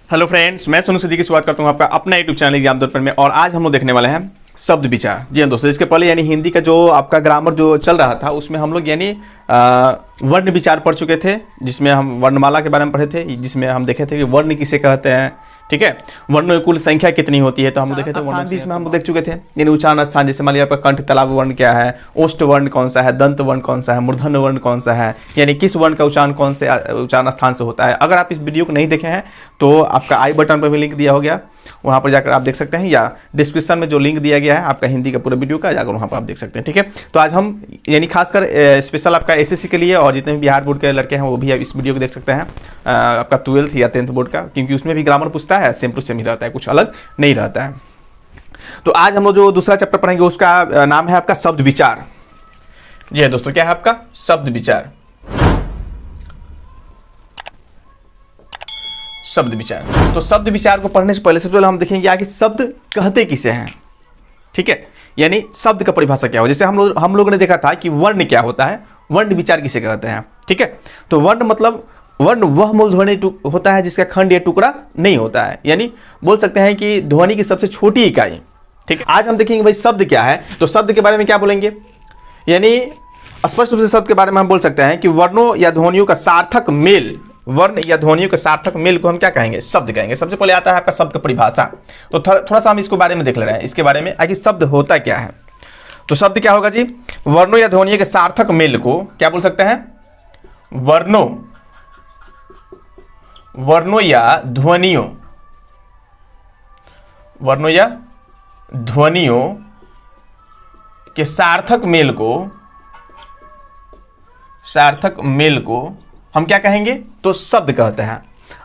Hello friends, मैं सोनू सिद्दीकी स्वागत करता हूं आपका अपना यूट्यूब चैनल एग्जाम पर में। और आज हम लोग देखने वाले हैं शब्द विचार। जी हाँ दोस्तों, इसके पहले यानी हिंदी का जो आपका ग्रामर जो चल रहा था उसमें हम लोग यानी वर्ण विचार पढ़ चुके थे, जिसमें हम वर्णमाला के बारे में पढ़े थे, जिसमें हम देखे थे कि वर्ण किसे कहते हैं। ठीक है, वर्णों की कुल संख्या कितनी होती है तो हम लोग देखे थे। वर्ण भी इसमें हम लोग देख चुके थे, यानी उच्चारण स्थान, जैसे मान लिया आपका कंठ तालाब वर्ण क्या है, ओष्ठ वर्ण कौन सा है, दंत वर्ण कौन सा है, मूर्धन्य वर्ण कौन सा है, यानी किस वर्ण का उच्चारण कौन से उच्चारण स्थान से होता है। अगर आप इस वीडियो को नहीं देखे हैं तो आपका आई बटन पर भी लिंक दिया हो गया, वहां पर जाकर आप देख सकते हैं, या डिस्क्रिप्शन में जो लिंक दिया गया है आपका हिंदी का पूरा वीडियो का, जाकर वहां पर आप देख सकते हैं। ठीक है, तो आज हम यानी खासकर स्पेशल आपका एसएससी के लिए और जितने भी बिहार बोर्ड के लड़के हैं वो भी इस वीडियो को देख सकते हैं, आपका 12th या 10th बोर्ड का, क्योंकि उसमें भी ग्रामर पूछता है, सेम टू सेम ही रहता है, कुछ अलग नहीं रहता है। तो आज हम लोग जो दूसरा चैप्टर पढ़ेंगे उसका नाम है आपका शब्द विचार। जी है दोस्तों, क्या है आपका शब्द विचार। शब्द विचार, तो शब्द विचार को पढ़ने से पहले सबसे पहले हम देखेंगे आगे शब्द कहते किसे हैं। ठीक है, यानी शब्द का परिभाषा क्या हो। जैसे हम लोगों ने देखा था कि वर्ण क्या होता है, वर्ण विचार किसे कहते हैं। ठीक है, तो वर्ण मतलब वर्ण वह मूल ध्वनि होता है जिसका खंड या टुकड़ा नहीं होता है, यानी बोल सकते हैं कि ध्वनि की सबसे छोटी इकाई। ठीक है, आज हम देखेंगे भाई शब्द क्या है। तो शब्द के बारे में क्या बोलेंगे, यानी स्पष्ट रूप से शब्द के बारे में हम बोल सकते हैं कि वर्णों या ध्वनियों का सार्थक मेल, वर्ण या ध्वनियों के सार्थक मेल को हम क्या कहेंगे, शब्द कहेंगे। सबसे पहले आता है आपका शब्द का परिभाषा। तो थोड़ा सा हम इसको बारे में देख ले रहे हैं, इसके बारे में आखिर शब्द होता क्या है। तो शब्द क्या होगा जी, वर्णों या ध्वनियों के सार्थक मेल को क्या बोल सकते हैं, वर्णों या ध्वनियों के सार्थक मेल को हम क्या कहेंगे, तो शब्द कहते हैं।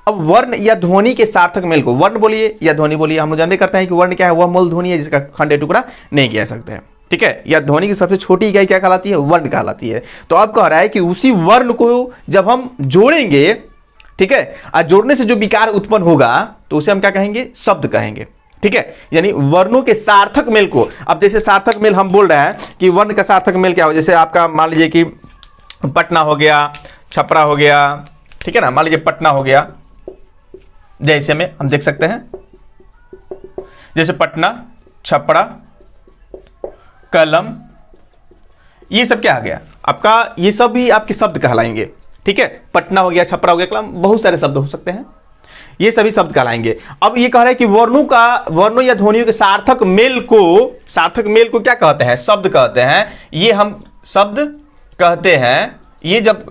अब वर्ण या ध्वनि के सार्थक मेल को, वर्ण बोलिए या ध्वनि बोलिए, हम लोग जानते करते हैं कि वर्ण क्या है, वह मूल ध्वनि है जिसका खंड या टुकड़ा नहीं किया सकते हैं। ठीक है, या ध्वनि की सबसे छोटी इकाई क्या कहलाती है, वर्ण कहलाती है। तो अब कह रहा है कि उसी वर्ण को जब हम जोड़ेंगे, ठीक है, और जोड़ने से जो विकार उत्पन्न होगा तो उसे हम क्या कहेंगे, शब्द कहेंगे। ठीक है, यानी वर्णों के सार्थक मेल को, अब जैसे सार्थक मेल हम बोल रहे हैं कि वर्ण का सार्थक मेल क्या हो, जैसे आपका मान लीजिए कि पटना हो गया, छपरा हो गया, ठीक है ना, मान लीजिए पटना हो गया, जैसे में हम देख सकते हैं, जैसे पटना, छपरा, कलम, ये सब क्या आ गया आपका, ये सब भी आपके शब्द कहलाएंगे। ठीक है, पटना हो गया, छपरा हो गया, कलम, बहुत सारे शब्द हो सकते हैं, ये सभी शब्द कहलाएंगे। अब ये कह रहा है कि वर्णों या ध्वनियों के सार्थक मेल को क्या कहते हैं, शब्द कहते हैं। ये हम शब्द कहते हैं, ये जब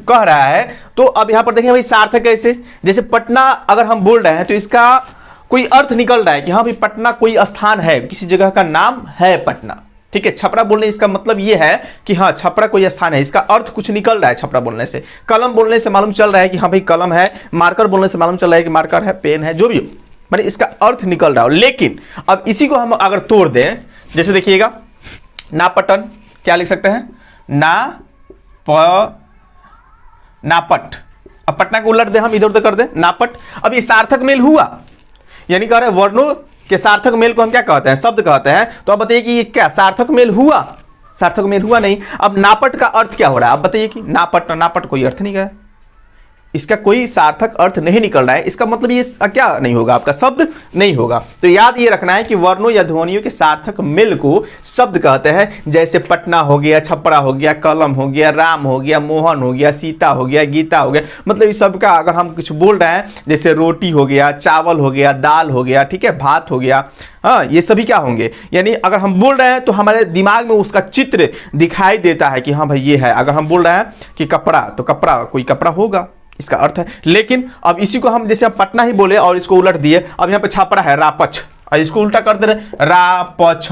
कह रहा है तो अब यहां पर देखें भाई सार्थक कैसे, जैसे पटना अगर हम बोल रहे हैं तो इसका कोई अर्थ निकल रहा है कि हाँ भाई पटना कोई स्थान है, किसी जगह का नाम है पटना। ठीक है, छपरा बोलने इसका मतलब ये है कि हाँ छपरा कोई स्थान है, इसका अर्थ कुछ निकल रहा है छपरा बोलने से। कलम बोलने से मालूम चल रहा है कि हाँ भाई कलम है, मार्कर बोलने से मालूम चल रहा है कि मार्कर है, पेन है, जो भी हो, मतलब इसका अर्थ निकल रहा हो। लेकिन अब इसी को हम अगर तोड़ दें, जैसे देखिएगा नापटन, क्या लिख सकते हैं, नापट। अब पटना को उलट दे, हम इधर उधर कर दे, नापट। अब ये सार्थक मेल हुआ, यानी कह रहे हैं वर्णों के सार्थक मेल को हम क्या कहते हैं, शब्द कहते हैं। तो अब बताइए कि ये क्या सार्थक मेल हुआ, सार्थक मेल हुआ नहीं। अब नापट का अर्थ क्या हो रहा है, अब बताइए कि नापट कोई अर्थ नहीं है, इसका कोई सार्थक अर्थ नहीं निकल रहा है, इसका मतलब ये क्या नहीं होगा, आपका शब्द नहीं होगा। तो याद ये रखना है कि वर्णों या ध्वनियों के सार्थक मेल को शब्द कहते हैं। जैसे पटना हो गया, छपरा हो गया, कलम हो गया, राम हो गया, मोहन हो गया, सीता हो गया, गीता हो गया, मतलब इस सब का अगर हम कुछ बोल रहे हैं, जैसे रोटी हो गया, चावल हो गया, दाल हो गया, ठीक है, भात हो गया, हाँ, ये सभी क्या होंगे, यानी अगर हम बोल रहे हैं तो हमारे दिमाग में उसका चित्र दिखाई देता है कि हाँ भाई ये है। अगर हम बोल रहे हैं कि कपड़ा, तो कपड़ा कोई कपड़ा होगा, इसका अर्थ है। लेकिन अब इसी को हम जैसे पटना ही बोले और इसको उलट दिए, अब यहाँ पे छपरा है, रापच, और इसको उल्टा कर दे रहे, रापच,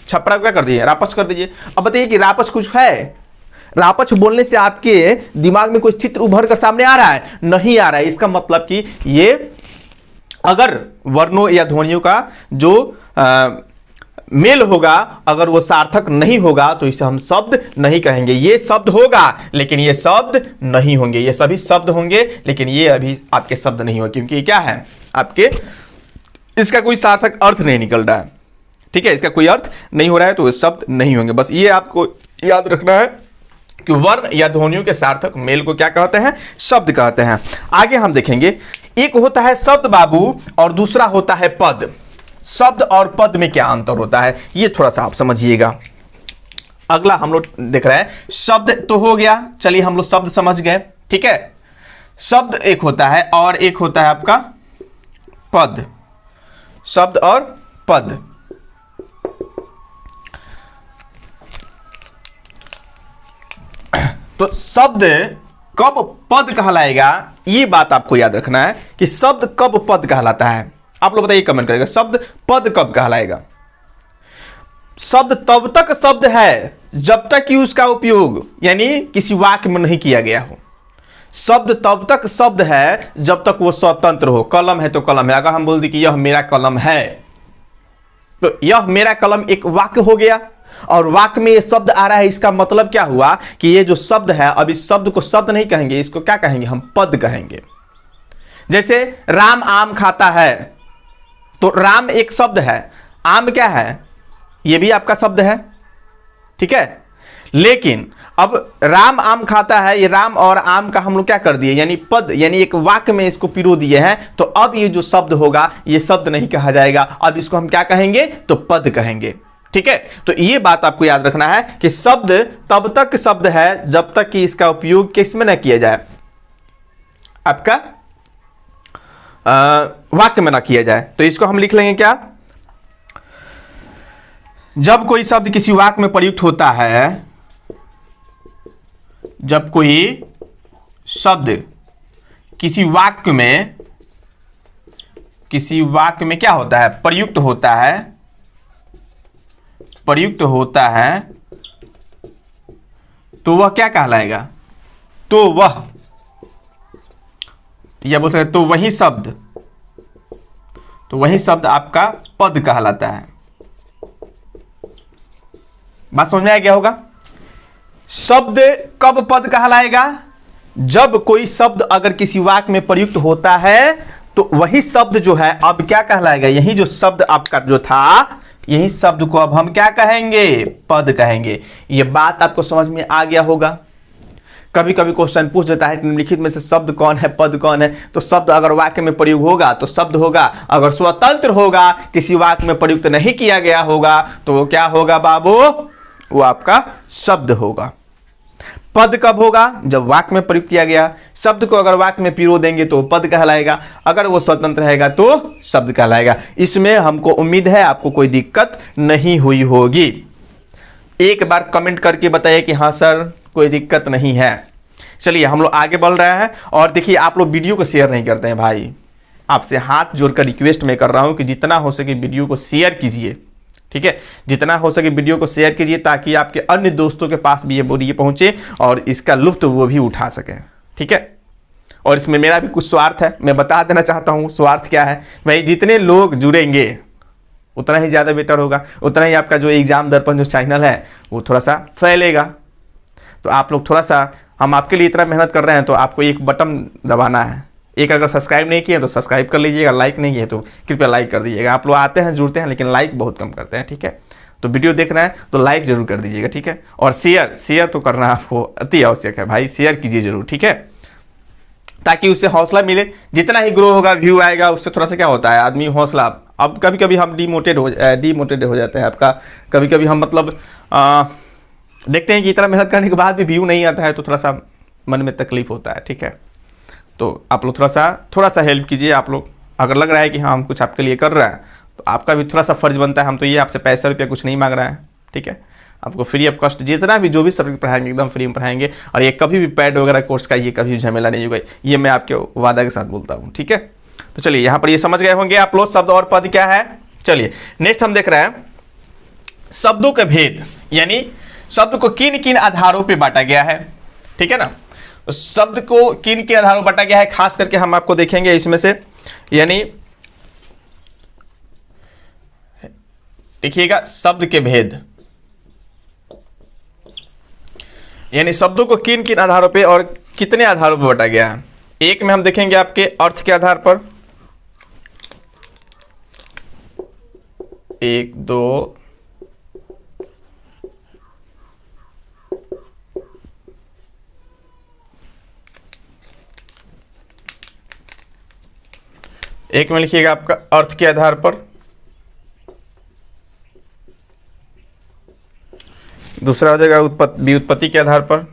छपरा क्या कर दिए, रापच कर दीजिए। अब बताइए कि रापच कुछ है, रापच बोलने से आपके दिमाग में कोई चित्र उभर कर सामने आ रहा है, नहीं आ रहा है। इसका मतलब कि ये अगर वर्णों या ध्वनियों का जो मेल होगा, अगर वो सार्थक नहीं होगा तो इसे हम शब्द नहीं कहेंगे। ये शब्द होगा लेकिन ये शब्द नहीं होंगे, ये सभी शब्द होंगे लेकिन ये अभी आपके शब्द नहीं होंगे, क्योंकि क्या है आपके, इसका कोई सार्थक अर्थ नहीं निकल रहा है। ठीक है, इसका कोई अर्थ नहीं हो रहा है तो ये शब्द नहीं होंगे। बस ये आपको याद रखना है कि वर्ण या ध्वनियों के सार्थक मेल को क्या कहते हैं, शब्द कहते हैं। आगे हम देखेंगे एक होता है शब्द बाबू और दूसरा होता है पद। शब्द और पद में क्या अंतर होता है ये थोड़ा सा आप समझिएगा। अगला हम लोग देख रहे हैं शब्द तो हो गया, चलिए हम लोग शब्द समझ गए, ठीक है। शब्द एक होता है और एक होता है आपका पद, शब्द और पद। तो शब्द कब पद कहलाएगा ये बात आपको याद रखना है कि शब्द कब पद कहलाता है। आप लोग बताइए कमेंट करेगा, शब्द पद कब कहलाएगा। शब्द तब तक शब्द है जब तक कि उसका उपयोग यानी किसी वाक्य में नहीं किया गया हो। शब्द तब तक शब्द है जब तक वो स्वतंत्र हो। कलम है तो कलम है, अगर हम बोल दें कि यह मेरा कलम है तो यह मेरा कलम एक वाक्य हो गया, और वाक्य में ये शब्द आ रहा है, इसका मतलब क्या हुआ कि ये जो शब्द है, अब इस शब्द को शब्द नहीं कहेंगे, इसको क्या कहेंगे, हम पद कहेंगे। जैसे राम आम खाता है, तो राम एक शब्द है, आम क्या है, ये भी आपका शब्द है, ठीक है। लेकिन अब राम आम खाता है, ये राम और आम का हम लोग क्या कर दिए, यानी पद, यानी एक वाक्य में इसको पिरो दिए हैं, तो अब ये जो शब्द होगा ये शब्द नहीं कहा जाएगा, अब इसको हम क्या कहेंगे, तो पद कहेंगे, ठीक है। तो ये बात आपको याद रखना है कि शब्द तब तक शब्द है जब तक कि इसका उपयोग किस में न किया जाए, आपका वाक्य में ना किया जाए। तो इसको हम लिख लेंगे क्या, जब कोई शब्द किसी वाक्य में प्रयुक्त होता है, जब कोई शब्द किसी वाक्य में क्या होता है, प्रयुक्त होता है, प्रयुक्त होता है, तो वह क्या कहलाएगा, तो वह, या बोल सकते तो वही शब्द आपका पद कहलाता है। बात समझ में आ गया होगा। शब्द कब पद कहलाएगा, जब कोई शब्द अगर किसी वाक्य में प्रयुक्त होता है तो वही शब्द जो है अब क्या कहलाएगा, यही जो शब्द आपका जो था, यही शब्द को अब हम क्या कहेंगे, पद कहेंगे। ये बात आपको समझ में आ गया होगा। कभी कभी क्वेश्चन पूछ देता है निम्नलिखित में से शब्द कौन है, पद कौन है, तो शब्द अगर वाक्य में प्रयुक्त होगा तो शब्द होगा, अगर स्वतंत्र होगा, किसी वाक्य में प्रयुक्त नहीं किया गया होगा, तो वो क्या होगा बाबू, वो आपका शब्द होगा। पद कब होगा, जब वाक्य में प्रयुक्त किया गया। शब्द को अगर वाक्य में पिरो देंगे तो पद कहलाएगा, अगर वो स्वतंत्र रहेगा तो शब्द कहलाएगा। इसमें हमको उम्मीद है आपको कोई दिक्कत नहीं हुई होगी। एक बार कमेंट करके बताइए कि हाँ सर कोई दिक्कत नहीं है। चलिए हम लोग आगे बढ़ रहे हैं। और देखिए आप लोग वीडियो को शेयर नहीं करते हैं भाई, आपसे हाथ जोड़कर रिक्वेस्ट मैं कर रहा हूं कि जितना हो सके वीडियो को शेयर कीजिए, ठीक है। जितना हो सके वीडियो को शेयर कीजिए ताकि आपके अन्य दोस्तों के पास भी ये पहुंचे और इसका लुत्फ वो भी उठा सकें, ठीक है। और इसमें मेरा भी कुछ स्वार्थ है, मैं बता देना चाहता हूं स्वार्थ क्या है। भाई जितने लोग जुड़ेंगे उतना ही ज़्यादा बेटर होगा, उतना ही आपका जो एग्जाम दर्पण जो चैनल है वो थोड़ा सा फैलेगा। तो आप लोग थोड़ा सा, हम आपके लिए इतना मेहनत कर रहे हैं तो आपको एक बटन दबाना है। एक अगर सब्सक्राइब नहीं किए तो सब्सक्राइब कर लीजिएगा, लाइक नहीं किए तो कृपया लाइक कर दीजिएगा। आप लोग आते हैं जुड़ते हैं लेकिन लाइक बहुत कम करते हैं, ठीक है। तो वीडियो देख रहे हैं तो लाइक जरूर कर दीजिएगा, ठीक है। और शेयर तो करना आपको अति आवश्यक है भाई, शेयर कीजिए जरूर, ठीक है, ताकि उससे हौसला मिले। जितना ही ग्रो होगा, व्यू आएगा, उससे थोड़ा सा क्या होता है आदमी हौसला। अब कभी कभी हम डीमोटिवेट हो जाते हैं आपका, कभी कभी हम मतलब देखते हैं कि इतना मेहनत करने के बाद भी व्यू नहीं आता है तो थोड़ा सा मन में तकलीफ होता है, ठीक है। तो आप लोग थोड़ा सा हेल्प कीजिए। आप लोग अगर लग रहा है कि हाँ हम कुछ आपके लिए कर रहे हैं तो आपका भी थोड़ा सा फर्ज बनता है। हम तो ये आपसे पैसा रुपया कुछ नहीं मांग रहे हैं, ठीक है। आपको फ्री ऑफ कॉस्ट जितना भी जो भी सब्जेक्ट पढ़ाएंगे एकदम फ्री में पढ़ाएंगे। और ये कभी भी पैड वगैरह कोर्स का ये कभी झमेला नहीं होगा, ये मैं आपके वादा के साथ बोलता हूँ, ठीक है। तो चलिए यहाँ पर ये समझ गए होंगे आप लोग शब्द और पद क्या है। चलिए नेक्स्ट हम देख रहे हैं शब्दों के भेद, यानी शब्द को किन किन आधारों पे बांटा गया है, ठीक है ना। शब्द को किन किन आधारों पर बांटा गया है खास करके हम आपको देखेंगे इसमें से, यानी देखिएगा शब्द के भेद, यानी शब्दों को किन किन आधारों पे और कितने आधारों पर बांटा गया है। एक में हम देखेंगे आपके अर्थ के आधार पर, 1 2 3 एक में लिखिएगा आपका अर्थ के आधार पर, दूसरा हो जाएगा व्युत्पत्ति के आधार पर,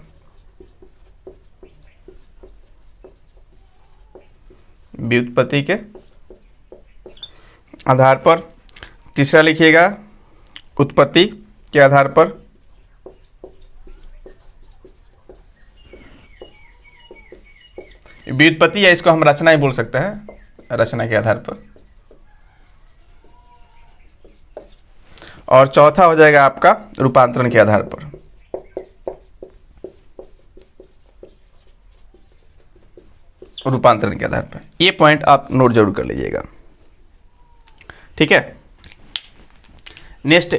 व्युत्पत्ति के आधार पर, तीसरा लिखिएगा उत्पत्ति के आधार पर, व्युत्पत्ति या इसको हम रचना ही बोल सकते हैं, रचना के आधार पर, और चौथा हो जाएगा आपका रूपांतरण के आधार पर। रूपांतरण के आधार पर ये पॉइंट आप नोट जरूर कर लीजिएगा, ठीक है। नेक्स्ट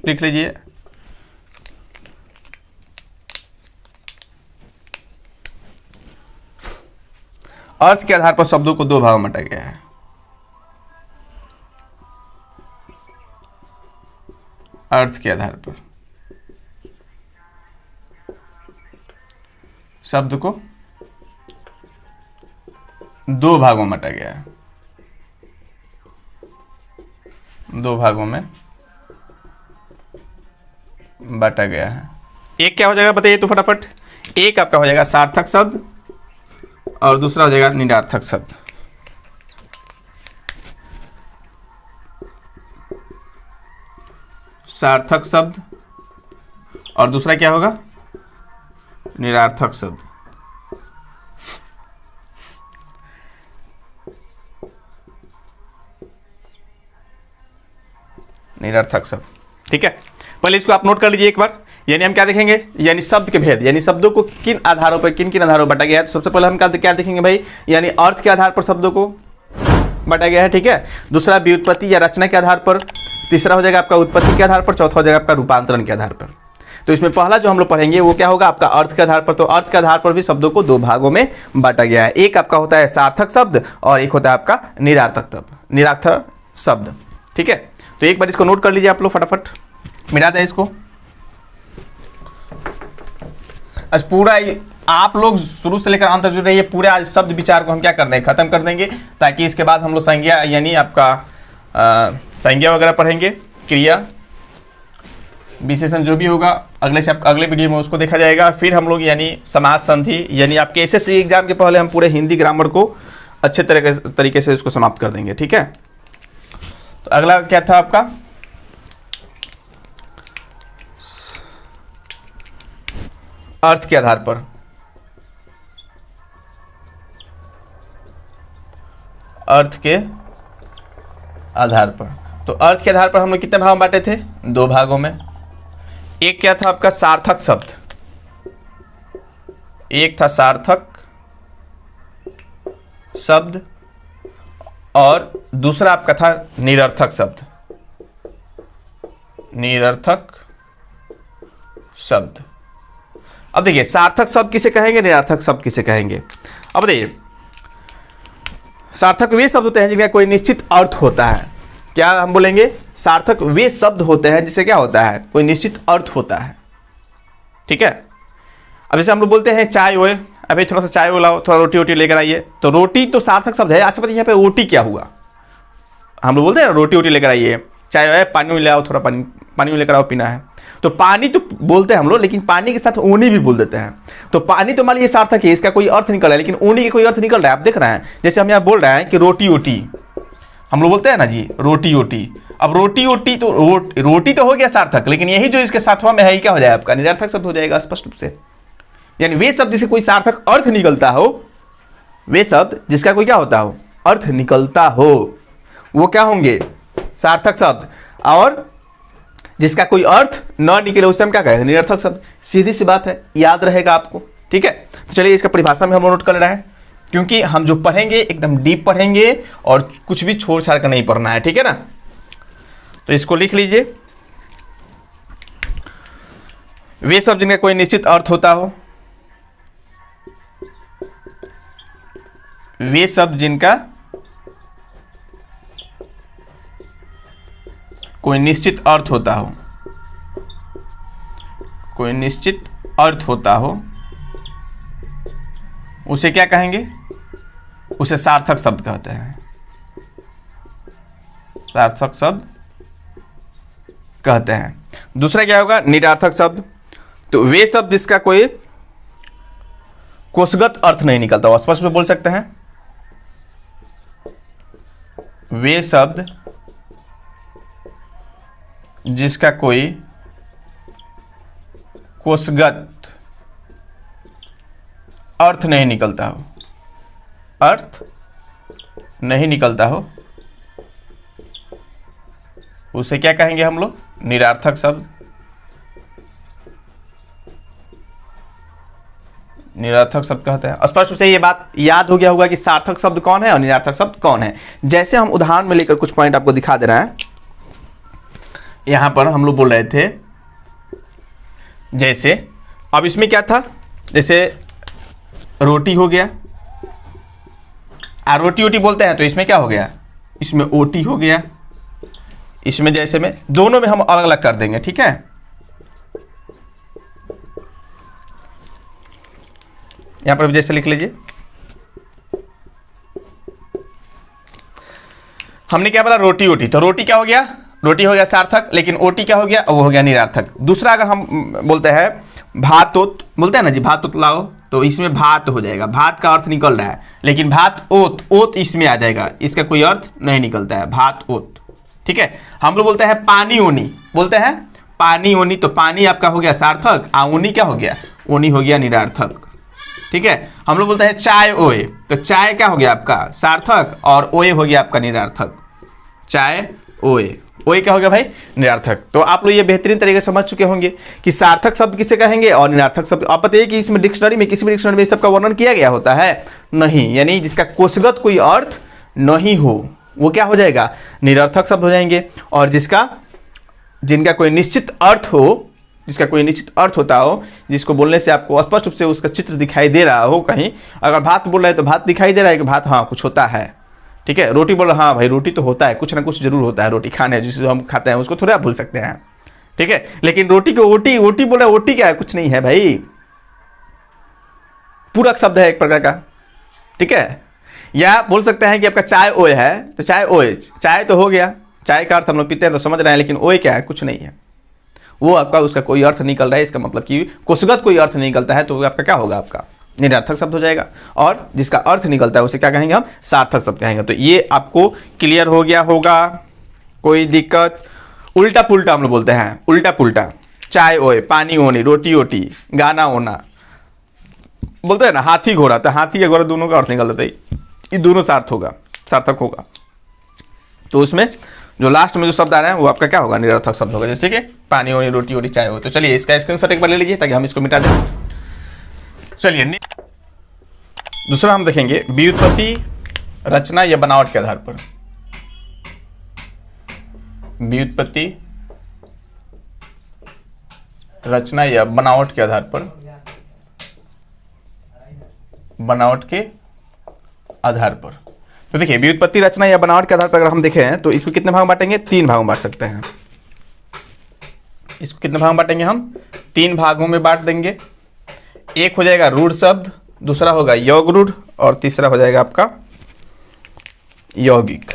लिख लीजिए, अर्थ के आधार पर शब्दों को दो भागों में बांटा गया है। अर्थ के आधार पर शब्द को दो भागों में बांटा गया है, दो भागों में बांटा गया है। एक क्या हो जाएगा बताइए तो फटाफट। एक आपका हो जाएगा सार्थक शब्द और दूसरा हो जाएगा निरार्थक शब्द। सार्थक शब्द और दूसरा क्या होगा, निरार्थक शब्द। निरार्थक शब्द, ठीक है। पहले इसको आप नोट कर लीजिए एक बार। यानी हम क्या देखेंगे, यानी शब्द के भेद, यानी शब्दों को किन आधारों पर, किन किन आधारों पर बांटा गया है। तो सबसे पहले हम क्या देखेंगे भाई, यानी अर्थ के आधार पर शब्दों को बांटा गया है, ठीक है। दूसरा व्युत्पत्ति या रचना के आधार पर, तीसरा हो जाएगा आपका उत्पत्ति के आधार पर, चौथा हो जाएगा आपका रूपांतरण के आधार पर। तो इसमें पहला जो हम लोग पढ़ेंगे वो क्या होगा, आपका अर्थ के आधार पर। तो अर्थ के आधार पर भी शब्दों को दो भागों में बांटा गया है। एक आपका होता है सार्थक शब्द और एक होता है आपका निरार्थक शब्द, ठीक है। तो एक बार इसको नोट कर लीजिए आप लोग फटाफट, मिटा दें इसको। आज पूरा आप लोग शुरू से लेकर अंत तक जुड़ रहिए। पूरे आज शब्द विचार को हम क्या कर देंगे, खत्म कर देंगे, ताकि इसके बाद हम लोग संज्ञा यानी आपका संज्ञा वगैरह पढ़ेंगे, क्रिया विशेषण जो भी होगा अगले वीडियो में उसको देखा जाएगा। फिर हम लोग यानी समास संधि, यानी आपके एसएससी एग्जाम के पहले हम पूरे हिंदी ग्रामर को अच्छे तरीके से उसको समाप्त कर देंगे, ठीक है। तो अगला क्या था आपका, अर्थ के आधार पर। अर्थ के आधार पर, तो अर्थ के आधार पर हम लोग कितने भाग में बांटे थे, दो भागों में। एक क्या था आपका सार्थक शब्द, एक था सार्थक शब्द और दूसरा आपका था निरर्थक शब्द। निरर्थक शब्द। अब देखिए सार्थक शब्द किसे कहेंगे, निरर्थक शब्द किसे कहेंगे। अब देखिए सार्थक वे शब्द होते हैं जिनका कोई निश्चित अर्थ होता है। क्या हम बोलेंगे, सार्थक वे शब्द होते हैं जिससे क्या होता है, कोई निश्चित अर्थ होता है, ठीक है। अब जैसे हम लोग बोलते हैं चाय ओए, अभी थोड़ा सा चाय वो लाओ, थोड़ा रोटी वोटी लेकर आइए, तो रोटी तो सार्थक शब्द है। अच्छा बताइए यहाँ पे रोटी क्या हुआ, हम लोग बोलते हैं रोटी वोटी लेकर आइए, चाय ओए पानी ले आओ, थोड़ा पानी लेकर आओ, पीना है। तो पानी तो बोलते हैं हम लोग, लेकिन पानी के साथ ऊनी भी बोल देते हैं। तो पानी तो मान लीजिए सार्थक है, इसका कोई अर्थ निकल रहा है, लेकिन ऊनी का कोई अर्थ निकल रहा है। आप देख रहे हैं, जैसे हम यहाँ बोल रहे हैं कि रोटी ओटी, हम लोग बोलते हैं ना जी रोटी ओटी। अब रोटी ओटी तो रोटी तो हो गया सार्थक, लेकिन यही जो इसके साथवा में है क्या हो जाएगा, आपका निरर्थक शब्द हो जाएगा स्पष्ट रूप से। यानी वे शब्द जिससे कोई सार्थक अर्थ निकलता हो, वे शब्द जिसका कोई क्या होता हो, अर्थ निकलता हो, वो क्या होंगे, सार्थक शब्द। और जिसका कोई अर्थ न निकले उसे हम क्या कहेंगे, निरर्थक शब्द। सीधी सी बात है, याद रहेगा आपको, ठीक है। तो चलिए इसका परिभाषा में हम नोट कर रहे हैं, क्योंकि हम जो पढ़ेंगे एकदम डीप पढ़ेंगे और कुछ भी छोड़ छाड़ कर नहीं पढ़ना है, ठीक है ना। तो इसको लिख लीजिए, वे शब्द जिनका कोई निश्चित अर्थ होता हो, वे शब्द जिनका कोई निश्चित अर्थ होता हो, कोई निश्चित अर्थ होता हो, उसे क्या कहेंगे, उसे सार्थक शब्द कहते हैं। सार्थक शब्द कहते हैं। दूसरा क्या होगा, निरार्थक शब्द। तो वे शब्द जिसका कोई कोषगत अर्थ नहीं निकलता, वो स्पष्ट में बोल सकते हैं, वे शब्द जिसका कोई कोषगत अर्थ नहीं निकलता हो, अर्थ नहीं निकलता हो, उसे क्या कहेंगे हम लोग, निरार्थक शब्द। निरार्थक शब्द कहते हैं। स्पष्ट रूप से ये बात याद हो गया होगा कि सार्थक शब्द कौन है और निरार्थक शब्द कौन है। जैसे हम उदाहरण में लेकर कुछ पॉइंट आपको दिखा दे रहे हैं। यहां पर हम लोग बोल रहे थे, जैसे अब इसमें क्या था, जैसे रोटी हो गया, रोटी ओटी बोलते हैं, तो इसमें क्या हो गया, इसमें ओटी हो गया। इसमें जैसे में दोनों में हम अलग अलग कर देंगे, ठीक है। यहां पर जैसे लिख लीजिए, हमने क्या बोला, रोटी ओटी, तो रोटी क्या हो गया, रोटी हो गया सार्थक, लेकिन ओटी क्या हो गया, वो हो गया निरार्थक। दूसरा अगर हम बोलते हैं भात ओत, बोलते हैं ना जी, भात ओत लाओ, तो इसमें भात हो जाएगा, भात का अर्थ निकल रहा है, लेकिन भात ओत, ओत इसमें आ जाएगा, इसका कोई अर्थ नहीं निकलता है, भात ओत, ठीक है। हम लोग बोलते हैं पानी ओनी, बोलते हैं पानी ओनी, तो पानी आपका हो गया सार्थक, ओनी क्या हो गया, ओनी हो गया निरार्थक, ठीक है। हम लोग बोलते हैं चाय ओए, तो चाय क्या हो गया आपका सार्थक, और ओए हो गया आपका निरार्थक, चाय ओए, ओए क्या हो गया भाई, निरार्थक। तो आप लोग ये बेहतरीन तरीके से समझ चुके होंगे कि सार्थक शब्द किसे कहेंगे और निरार्थक शब्द। आप बताइए कि इसमें डिक्शनरी में, किसी भी डिक्शनरी में इस सब का वर्णन किया गया होता है, नहीं, यानी जिसका कोषगत कोई अर्थ नहीं हो वो क्या हो जाएगा, निरर्थक शब्द हो जाएंगे। और जिनका कोई निश्चित अर्थ हो, जिसका कोई निश्चित अर्थ होता हो, जिसको बोलने से आपको स्पष्ट रूप से उसका चित्र दिखाई दे रहा हो, कहीं अगर भात बोल रहे हैं तो भात दिखाई दे रहा है कि भात हाँ कुछ होता है, ठीक है। रोटी बोल रहा, हाँ भाई रोटी तो होता है, कुछ ना कुछ जरूर होता है, रोटी खाने जिसे हम खाते हैं उसको थोड़ा आप भूल सकते हैं, ठीक है। लेकिन रोटी को ओटी, ओटी बोल रहा है, ओटी क्या है, कुछ नहीं है भाई, पूरक शब्द है एक प्रकार का, ठीक है। या बोल सकते हैं कि आपका चाय ओए है, तो चाय ओए, चाय तो हो गया, चाय का अर्थ हम लोग पीते हैं तो समझ रहे हैं, लेकिन ओए क्या है, कुछ नहीं है, वो आपका उसका कोई अर्थ निकल रहा है, इसका मतलब कि कोषगत कोई अर्थ निकलता है, तो आपका क्या होगा, आपका निरर्थक शब्द हो जाएगा। और जिसका अर्थ निकलता है उसे क्या कहेंगे, हम सार्थक शब्द कहेंगे। तो ये आपको क्लियर हो गया होगा, कोई दिक्कत। उल्टा पुल्टा हम लोग बोलते हैं, उल्टा पुल्टा, चाय ओए, पानी ओनी, रोटी ओटी, गाना ओना, बोलते हैं ना हाथी घोड़ा, तो हाथी या घोड़ा दोनों का अर्थ निकलता है, ये दोनों सार्थक होगा। तो उसमें जो लास्ट में जो शब्द आ रहे हैं वो आपका क्या होगा, निरर्थक शब्द होगा, जैसे कि पानी ओनी, रोटी ओटी, चाय हो। तो चलिए इसका स्क्रीनशॉट एक बार ले लीजिए ताकि हम इसको मिटा दें। चलिए दूसरा हम देखेंगे, व्युत्पत्ति, रचना या बनावट के आधार पर। व्युत्पत्ति, रचना या बनावट के आधार पर, बनावट के आधार पर। तो देखिए व्युत्पत्ति, रचना या बनावट के आधार पर अगर हम देखें तो इसको कितने भाग में बांटेंगे, 3 भागों में बांट सकते हैं। इसको कितने भाग में बांटेंगे हम, 3 भागों में बांट देंगे। एक हो जाएगा रूढ़ शब्द, दूसरा होगा योग रूढ़, और तीसरा हो जाएगा आपका यौगिक।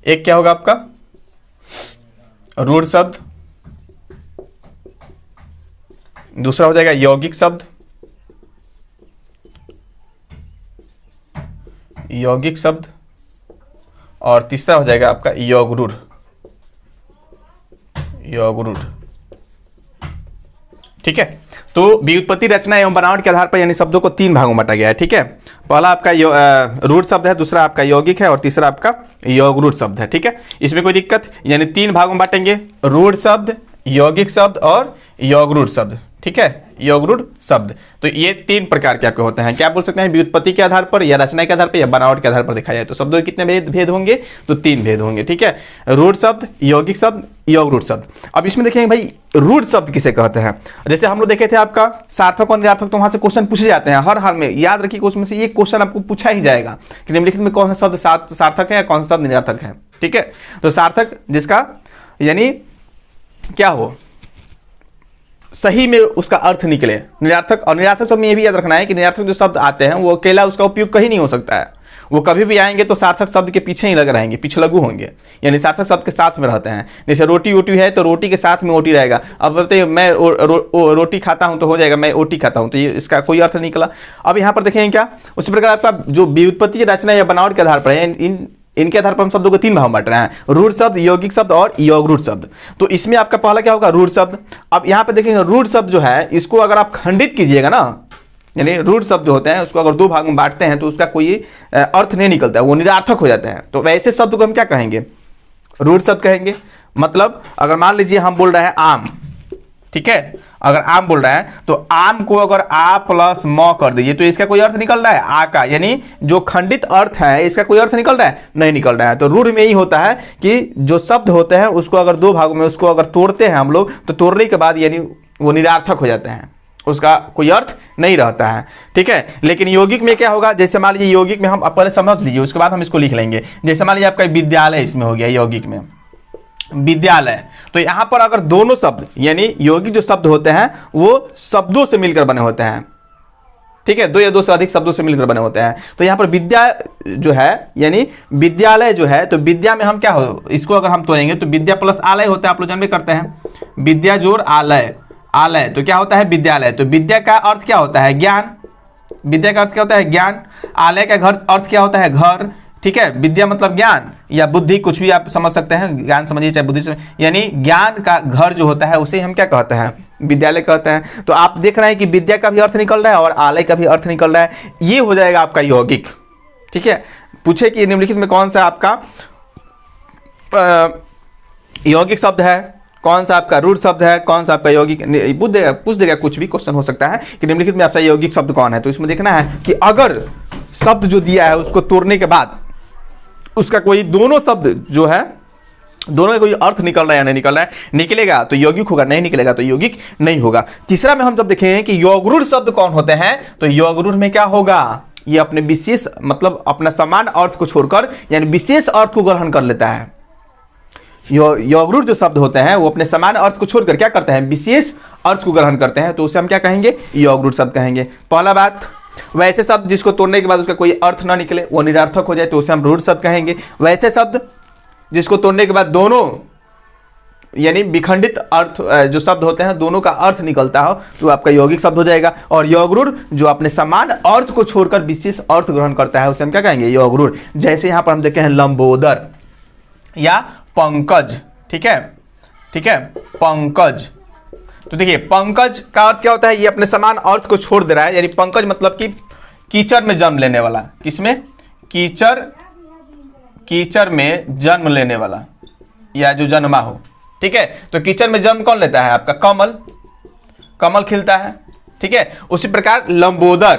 एक क्या होगा आपका रूढ़ शब्द, दूसरा हो जाएगा यौगिक शब्द, यौगिक शब्द, और तीसरा हो जाएगा आपका योग रूढ़, योग रूढ़, ठीक है। तो व्युत्पत्ति, रचना एवं बनावट के आधार पर यानी शब्दों को 3 भागों में बांटा गया है, ठीक है। पहला आपका रूढ़ शब्द है, दूसरा आपका यौगिक है, और तीसरा आपका योग रूढ़ शब्द है, ठीक है। इसमें कोई दिक्कत, यानी 3 भागों में बांटेंगे, रूढ़ शब्द, यौगिक शब्द और योग रूढ़ शब्द, ठीक है, योग रूढ़ शब्द। तो ये 3 प्रकार के आपके होते हैं, क्या बोल सकते हैं, व्युत्पत्ति के आधार पर, या रचना के आधार पर, या बनावट के आधार पर देखा जाए तो शब्दों के कितने भेद होंगे, तो 3 भेद होंगे, ठीक है। रूढ़ शब्द, यौगिक शब्द, योग रूढ़ शब्द। अब इसमें देखेंगे भाई रूढ़ शब्द किसे कहते हैं। जैसे हम लोग देखे थे आपका सार्थक और निरार्थक, तो वहां से क्वेश्चन पूछे जाते हैं हर हाल में, याद रखिए उसमें से एक क्वेश्चन आपको पूछा ही जाएगा कि निम्नलिखित में कौन सा शब्द सार्थक है या कौन सा शब्द निरार्थक है, ठीक है। तो सार्थक जिसका यानी क्या हो, सही में उसका अर्थ निकले, निरार्थक। और निरार्थक शब्द में ये भी याद रखना है कि निरार्थक जो शब्द आते हैं वो अकेला उसका उपयोग कहीं नहीं हो सकता है, वो कभी भी आएंगे तो सार्थक शब्द के पीछे ही लग रहेंगे, पीछे लघु होंगे, यानी सार्थक शब्द के साथ में रहते हैं। जैसे रोटी ओटी है तो रोटी के साथ में ओटी रहेगा। अब बोलते मैं रोटी खाता हूं तो हो जाएगा मैं ओटी खाता हूं, तो ये इसका कोई अर्थ निकला। अब यहाँ पर देखेंगे क्या, उसी प्रकार आपका जो व्युत्पत्ति रचना या बनावट के आधार पर है, इनके आधार पर हम शब्दों को 3 भाग बांट रहे हैं, रूढ़ शब्द, यौगिक शब्द और यौगरूढ़ शब्द। तो इसमें आपका पहला क्या होगा, रूढ़ शब्द। अब यहाँ पे देखेंगे रूढ़ शब्द जो है इसको अगर आप खंडित कीजिएगा ना, यानी रूढ़ शब्द जो होते हैं उसको अगर 2 भाग में बांटते हैं तो उसका कोई अर्थ नहीं निकलता है, वो निरर्थक हो जाते हैं। तो वैसे शब्द को हम क्या कहेंगे, रूढ़ शब्द कहेंगे। मतलब अगर मान लीजिए हम बोल रहे हैं आम, ठीक है, अगर आम बोल रहा है तो आम को अगर आ प्लस म कर दीजिए तो इसका कोई अर्थ निकल रहा है आ का, यानी जो खंडित अर्थ है इसका कोई अर्थ निकल रहा है, नहीं निकल रहा है। तो रूढ़ में ही होता है कि जो शब्द होते हैं उसको अगर 2 भागों में उसको अगर तोड़ते हैं हम लोग तो तोड़ने के बाद यानी वो निरार्थक हो जाते हैं, उसका कोई अर्थ नहीं रहता है, ठीक है। लेकिन यौगिक में क्या होगा, जैसे मान लीजिए यौगिक में हम पहले समझ लीजिए उसके बाद हम इसको लिख लेंगे। जैसे मान लीजिए आपका विद्यालय इसमें हो गया, यौगिक में विद्यालय, तो यहां पर अगर दोनों शब्द यानी यौगिक जो शब्द होते हैं वो शब्दों से मिलकर बने होते हैं, ठीक है, 2 या 2 से अधिक शब्दों से मिलकर बने होते हैं। तो यहां पर विद्या जो है यानी विद्यालय जो है, तो विद्या में हम क्या हो, इसको अगर हम तोड़ेंगे तो विद्या प्लस आलय होता है, आप लोग जानबे करते हैं, विद्या जोड़ आलय, आलय तो क्या होता है विद्यालय। तो विद्या का अर्थ क्या होता है, ज्ञान, विद्या का अर्थ क्या होता है ज्ञान, आलय का घर अर्थ क्या होता है घर, ठीक है। विद्या मतलब ज्ञान या बुद्धि, कुछ भी आप समझ सकते हैं, ज्ञान समझिए चाहे बुद्धि समझिए, यानी ज्ञान का घर जो होता है उसे हम क्या कहते हैं, विद्यालय कहते हैं। तो आप देख रहे हैं कि विद्या का भी अर्थ निकल रहा है और आलय का भी अर्थ निकल रहा है, ये हो जाएगा आपका यौगिक, ठीक है। पूछे कि निम्नलिखित में कौन सा आपका यौगिक शब्द है, कौन सा आपका रूढ़ शब्द है, कौन सा आपका यौगिक, पूछ देगा कुछ भी क्वेश्चन हो सकता है कि निम्नलिखित में आपका यौगिक शब्द कौन है। तो इसमें देखना है कि अगर शब्द जो दिया है उसको तोड़ने के बाद उसका कोई दोनों शब्द जो है दोनों का कोई अर्थ निकल रहा है या नहीं निकल रहा है, निकलेगा तो यौगिक होगा, नहीं निकलेगा तो यौगिक नहीं होगा। तीसरा में हम जब देखें कि यौगरूढ़ शब्द कौन होते हैं, तो यौगरूढ़ में क्या होगा, ये अपने विशेष मतलब अपना समान अर्थ को छोड़कर यानी विशेष अर्थ को ग्रहण कर लेता है। यौगरूढ़ जो शब्द होते हैं वो अपने समान अर्थ को छोड़कर क्या करते हैं, विशेष अर्थ को ग्रहण करते हैं, तो उसे हम क्या कहेंगे, यौगरूढ़ शब्द कहेंगे। पहला बात, वैसे शब्द जिसको तोड़ने के बाद उसका कोई अर्थ ना निकले, वो निरर्थक हो जाए, तो उसे हम रूढ़ शब्द कहेंगे। वैसे शब्द जिसको तोड़ने के बाद दोनों यानी विखंडित अर्थ जो शब्द होते हैं दोनों का अर्थ निकलता हो तो आपका यौगिक शब्द हो जाएगा। और यौगरूढ़ जो अपने समान अर्थ को छोड़कर विशेष अर्थ ग्रहण करता है उसे हम क्या कहेंगे, यौगरूढ़। जैसे यहां पर हम देखे हैं लंबोदर या पंकज, ठीक है, ठीक है, पंकज। तो देखिए पंकज का अर्थ क्या होता है, ये अपने समान अर्थ को छोड़ दे रहा है, यानी पंकज मतलब कि कीचड़ में जन्म लेने वाला, किसमें, कीचड़ में जन्म लेने वाला या जो जन्मा हो, ठीक है। तो कीचड़ में जन्म कौन लेता है, आपका कमल, कमल खिलता है, ठीक है। उसी प्रकार लंबोदर,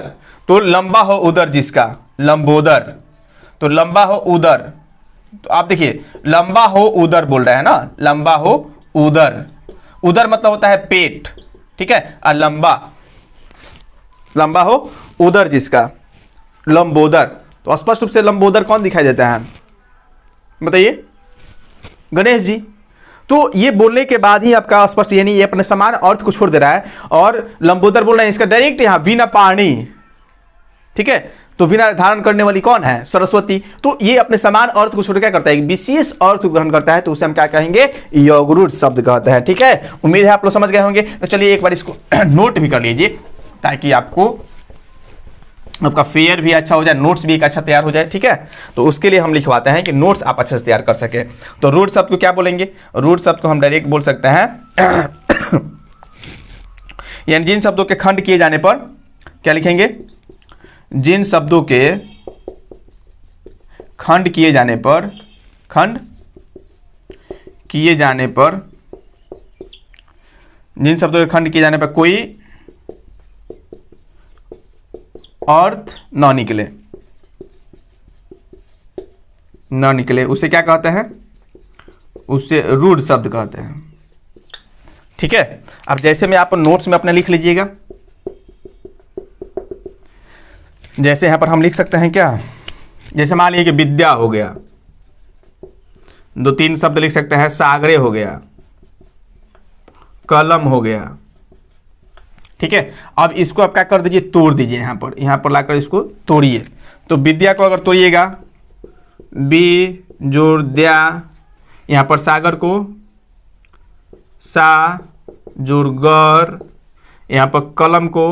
तो लंबा हो उदर जिसका, लंबोदर, तो लंबा हो उदर, तो आप देखिए लंबा हो उदर बोल रहे हैं ना, लंबा हो उदर, उदर मतलब होता है पेट, ठीक है, और लंबा, लंबा हो उदर जिसका, लंबोदर। तो स्पष्ट रूप से लंबोदर कौन दिखाई देता है, बताइए, गणेश जी। तो ये बोलने के बाद ही आपका स्पष्ट यानी ये अपने समान अर्थ को छोड़ दे रहा है और लंबोदर बोल रहे हैं, इसका डायरेक्ट यहां वीणा पाणी, ठीक है। तो वीणा धारण करने वाली कौन है, सरस्वती। तो ये अपने समान अर्थ को छोड़ क्या करता है, एक विशेष अर्थ को ग्रहण करता है, तो उसे हम क्या कहेंगे, यौगरूढ़ शब्द कहते हैं, ठीक है। उम्मीद है आप लोग समझ गए होंगे। तो चलिए एक बार इसको नोट भी कर लीजिए ताकि आपको आपका फेयर भी अच्छा हो जाए, नोट्स भी एक अच्छा तैयार हो जाए, ठीक है। तो उसके लिए हम लिखवाते हैं कि नोट्स आप अच्छे से तैयार कर सके। तो रूढ़ शब्द को क्या बोलेंगे, रूढ़ शब्द को हम डायरेक्ट बोल सकते हैं यानी जिन शब्दों के खंड किए जाने पर क्या लिखेंगे, जिन शब्दों के खंड किए जाने पर, खंड किए जाने पर, जिन शब्दों के खंड किए जाने पर कोई अर्थ ना निकले, ना निकले, उसे क्या कहते हैं, उसे रूढ़ शब्द कहते हैं, ठीक है। अब जैसे में आप नोट्स में अपने लिख लीजिएगा, जैसे यहां पर हम लिख सकते हैं क्या, जैसे मान लीजिए कि विद्या हो गया, 2-3 शब्द लिख सकते हैं, सागरे हो गया, कलम हो गया, ठीक है। अब इसको आप क्या कर दीजिए, तोड़ दीजिए, यहां पर लाकर इसको तोड़िए। तो विद्या को अगर तोड़िएगा, बी जोड़ द्या, यहाँ पर सागर को सा जोड़ गर, यहाँ पर कलम को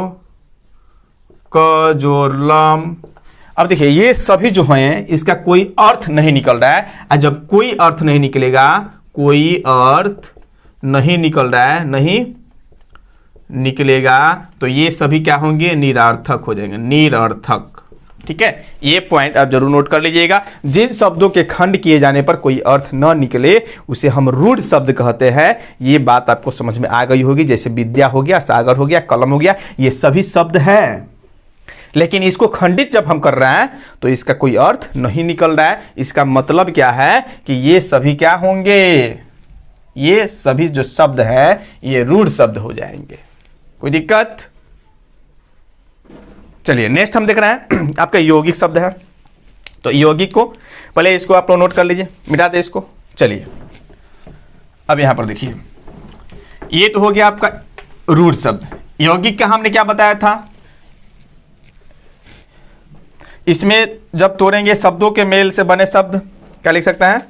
क जोड़ लम। अब देखिए ये सभी जो हैं इसका कोई अर्थ नहीं निकल रहा है, और जब कोई अर्थ नहीं निकलेगा, कोई अर्थ नहीं निकल रहा है, नहीं निकलेगा, तो ये सभी क्या होंगे, निरर्थक हो जाएंगे, निरर्थक। ठीक है, ये पॉइंट आप जरूर नोट कर लीजिएगा। जिन शब्दों के खंड किए जाने पर कोई अर्थ न निकले उसे हम रूढ़ शब्द कहते हैं। ये बात आपको समझ में आ गई होगी। जैसे विद्या हो गया, सागर हो गया, कलम हो गया, ये सभी शब्द हैं, लेकिन इसको खंडित जब हम कर रहे हैं तो इसका कोई अर्थ नहीं निकल रहा है। इसका मतलब क्या है कि ये सभी क्या होंगे, ये सभी जो शब्द है ये रूढ़ शब्द हो जाएंगे। कोई दिक्कत? चलिए नेक्स्ट हम देख रहे हैं आपका यौगिक शब्द है। तो यौगिक को पहले इसको आप लोग नोट कर लीजिए, मिटा दे इसको। चलिए अब यहां पर देखिए, ये तो हो गया आपका रूढ़ शब्द। यौगिक का हमने क्या बताया था, इसमें जब तोड़ेंगे शब्दों के मेल से बने शब्द, क्या लिख सकते हैं,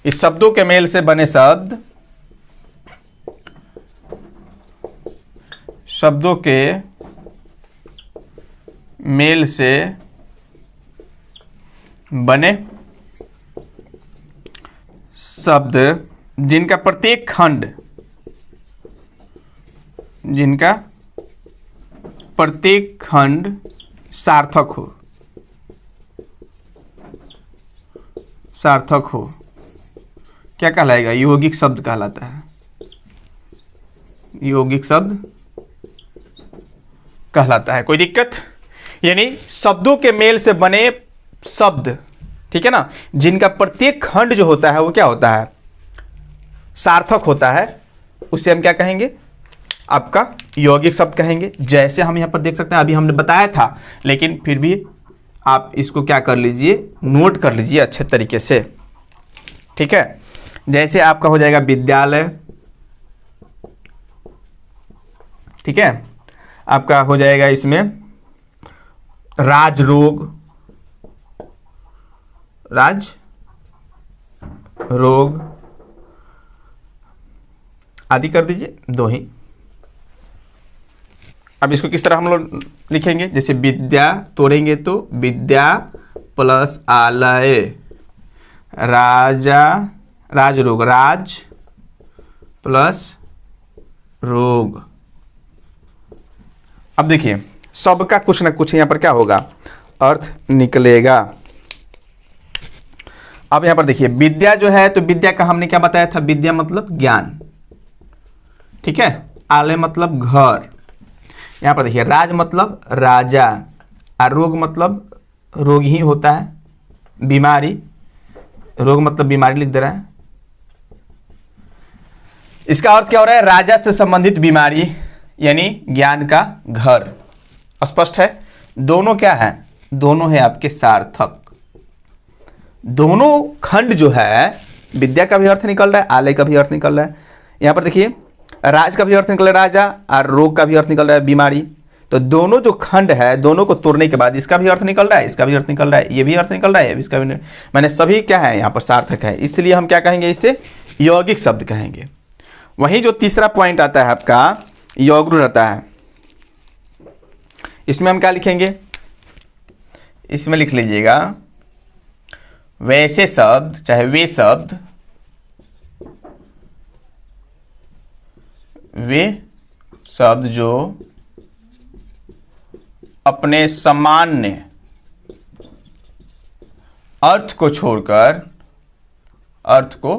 इस शब्दों के मेल से बने शब्द, शब्दों के मेल से बने शब्द जिनका प्रत्येक खंड, जिनका प्रत्येक खंड सार्थक हो, सार्थक हो, क्या कहलाएगा, यौगिक शब्द कहलाता है, यौगिक शब्द कहलाता है। कोई दिक्कत? यानी शब्दों के मेल से बने शब्द, ठीक है ना, जिनका प्रत्येक खंड जो होता है वो क्या होता है, सार्थक होता है, उसे हम क्या कहेंगे, आपका यौगिक शब्द कहेंगे। जैसे हम यहां पर देख सकते हैं, अभी हमने बताया था, लेकिन फिर भी आप इसको क्या कर लीजिए, नोट कर लीजिए अच्छे तरीके से। ठीक है, जैसे आपका हो जाएगा विद्यालय, ठीक है, आपका हो जाएगा इसमें राज रोग, राज रोग आदि कर दीजिए, दो ही। अब इसको किस तरह हम लोग लिखेंगे, जैसे विद्या तोड़ेंगे तो विद्या प्लस आलय, राजा राज रोग, राज प्लस रोग। अब देखिए सबका कुछ ना कुछ यहाँ पर क्या होगा, अर्थ निकलेगा। अब यहाँ पर देखिए विद्या जो है, तो विद्या का हमने क्या बताया था, विद्या मतलब ज्ञान, ठीक है, आलय मतलब घर। यहाँ पर देखिए राज मतलब राजा, और रोग मतलब रोग ही होता है, बीमारी, रोग मतलब बीमारी लिख दे रहा है। इसका अर्थ क्या हो रहा है, राजा से संबंधित बीमारी, यानी ज्ञान का घर। स्पष्ट है? दोनों क्या है, दोनों है आपके सार्थक। दोनों खंड जो है, विद्या का भी अर्थ निकल रहा है, आलय का भी अर्थ निकल रहा है। यहां पर देखिए राज का भी अर्थ निकल रहा है राजा, और रोग का भी अर्थ निकल रहा है बीमारी। तो दोनों जो खंड है, दोनों को तोड़ने के बाद इसका भी अर्थ निकल रहा है, इसका भी अर्थ निकल रहा है, ये भी अर्थ निकल रहा है, इसका भी, मैंने सभी क्या है यहाँ पर सार्थक है, इसलिए हम क्या कहेंगे, इसे यौगिक शब्द कहेंगे। वहीं जो तीसरा पॉइंट आता है आपका यौगरूढ़ रहता है, इसमें हम क्या लिखेंगे, इसमें लिख लीजिएगा वैसे शब्द, चाहे वे शब्द, वे शब्द जो अपने सामान्य अर्थ को छोड़कर, अर्थ को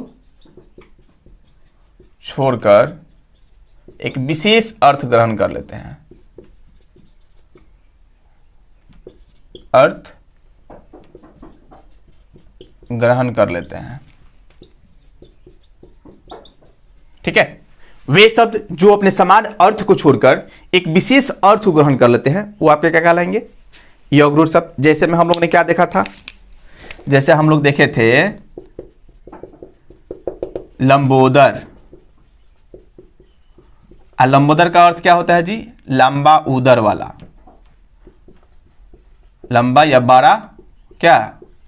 छोड़कर एक विशेष अर्थ ग्रहण कर लेते हैं, अर्थ ग्रहण कर लेते हैं। ठीक है, वे शब्द जो अपने समान अर्थ को छोड़कर एक विशेष अर्थ को ग्रहण कर लेते हैं, वो आपके क्या कहलाएंगे, यौगरूढ़ शब्द। जैसे में हम लोग ने क्या देखा था, जैसे हम लोग देखे थे लंबोदर, लंबोदर का अर्थ क्या होता है जी, लंबा उदर वाला, लंबा या बड़ा क्या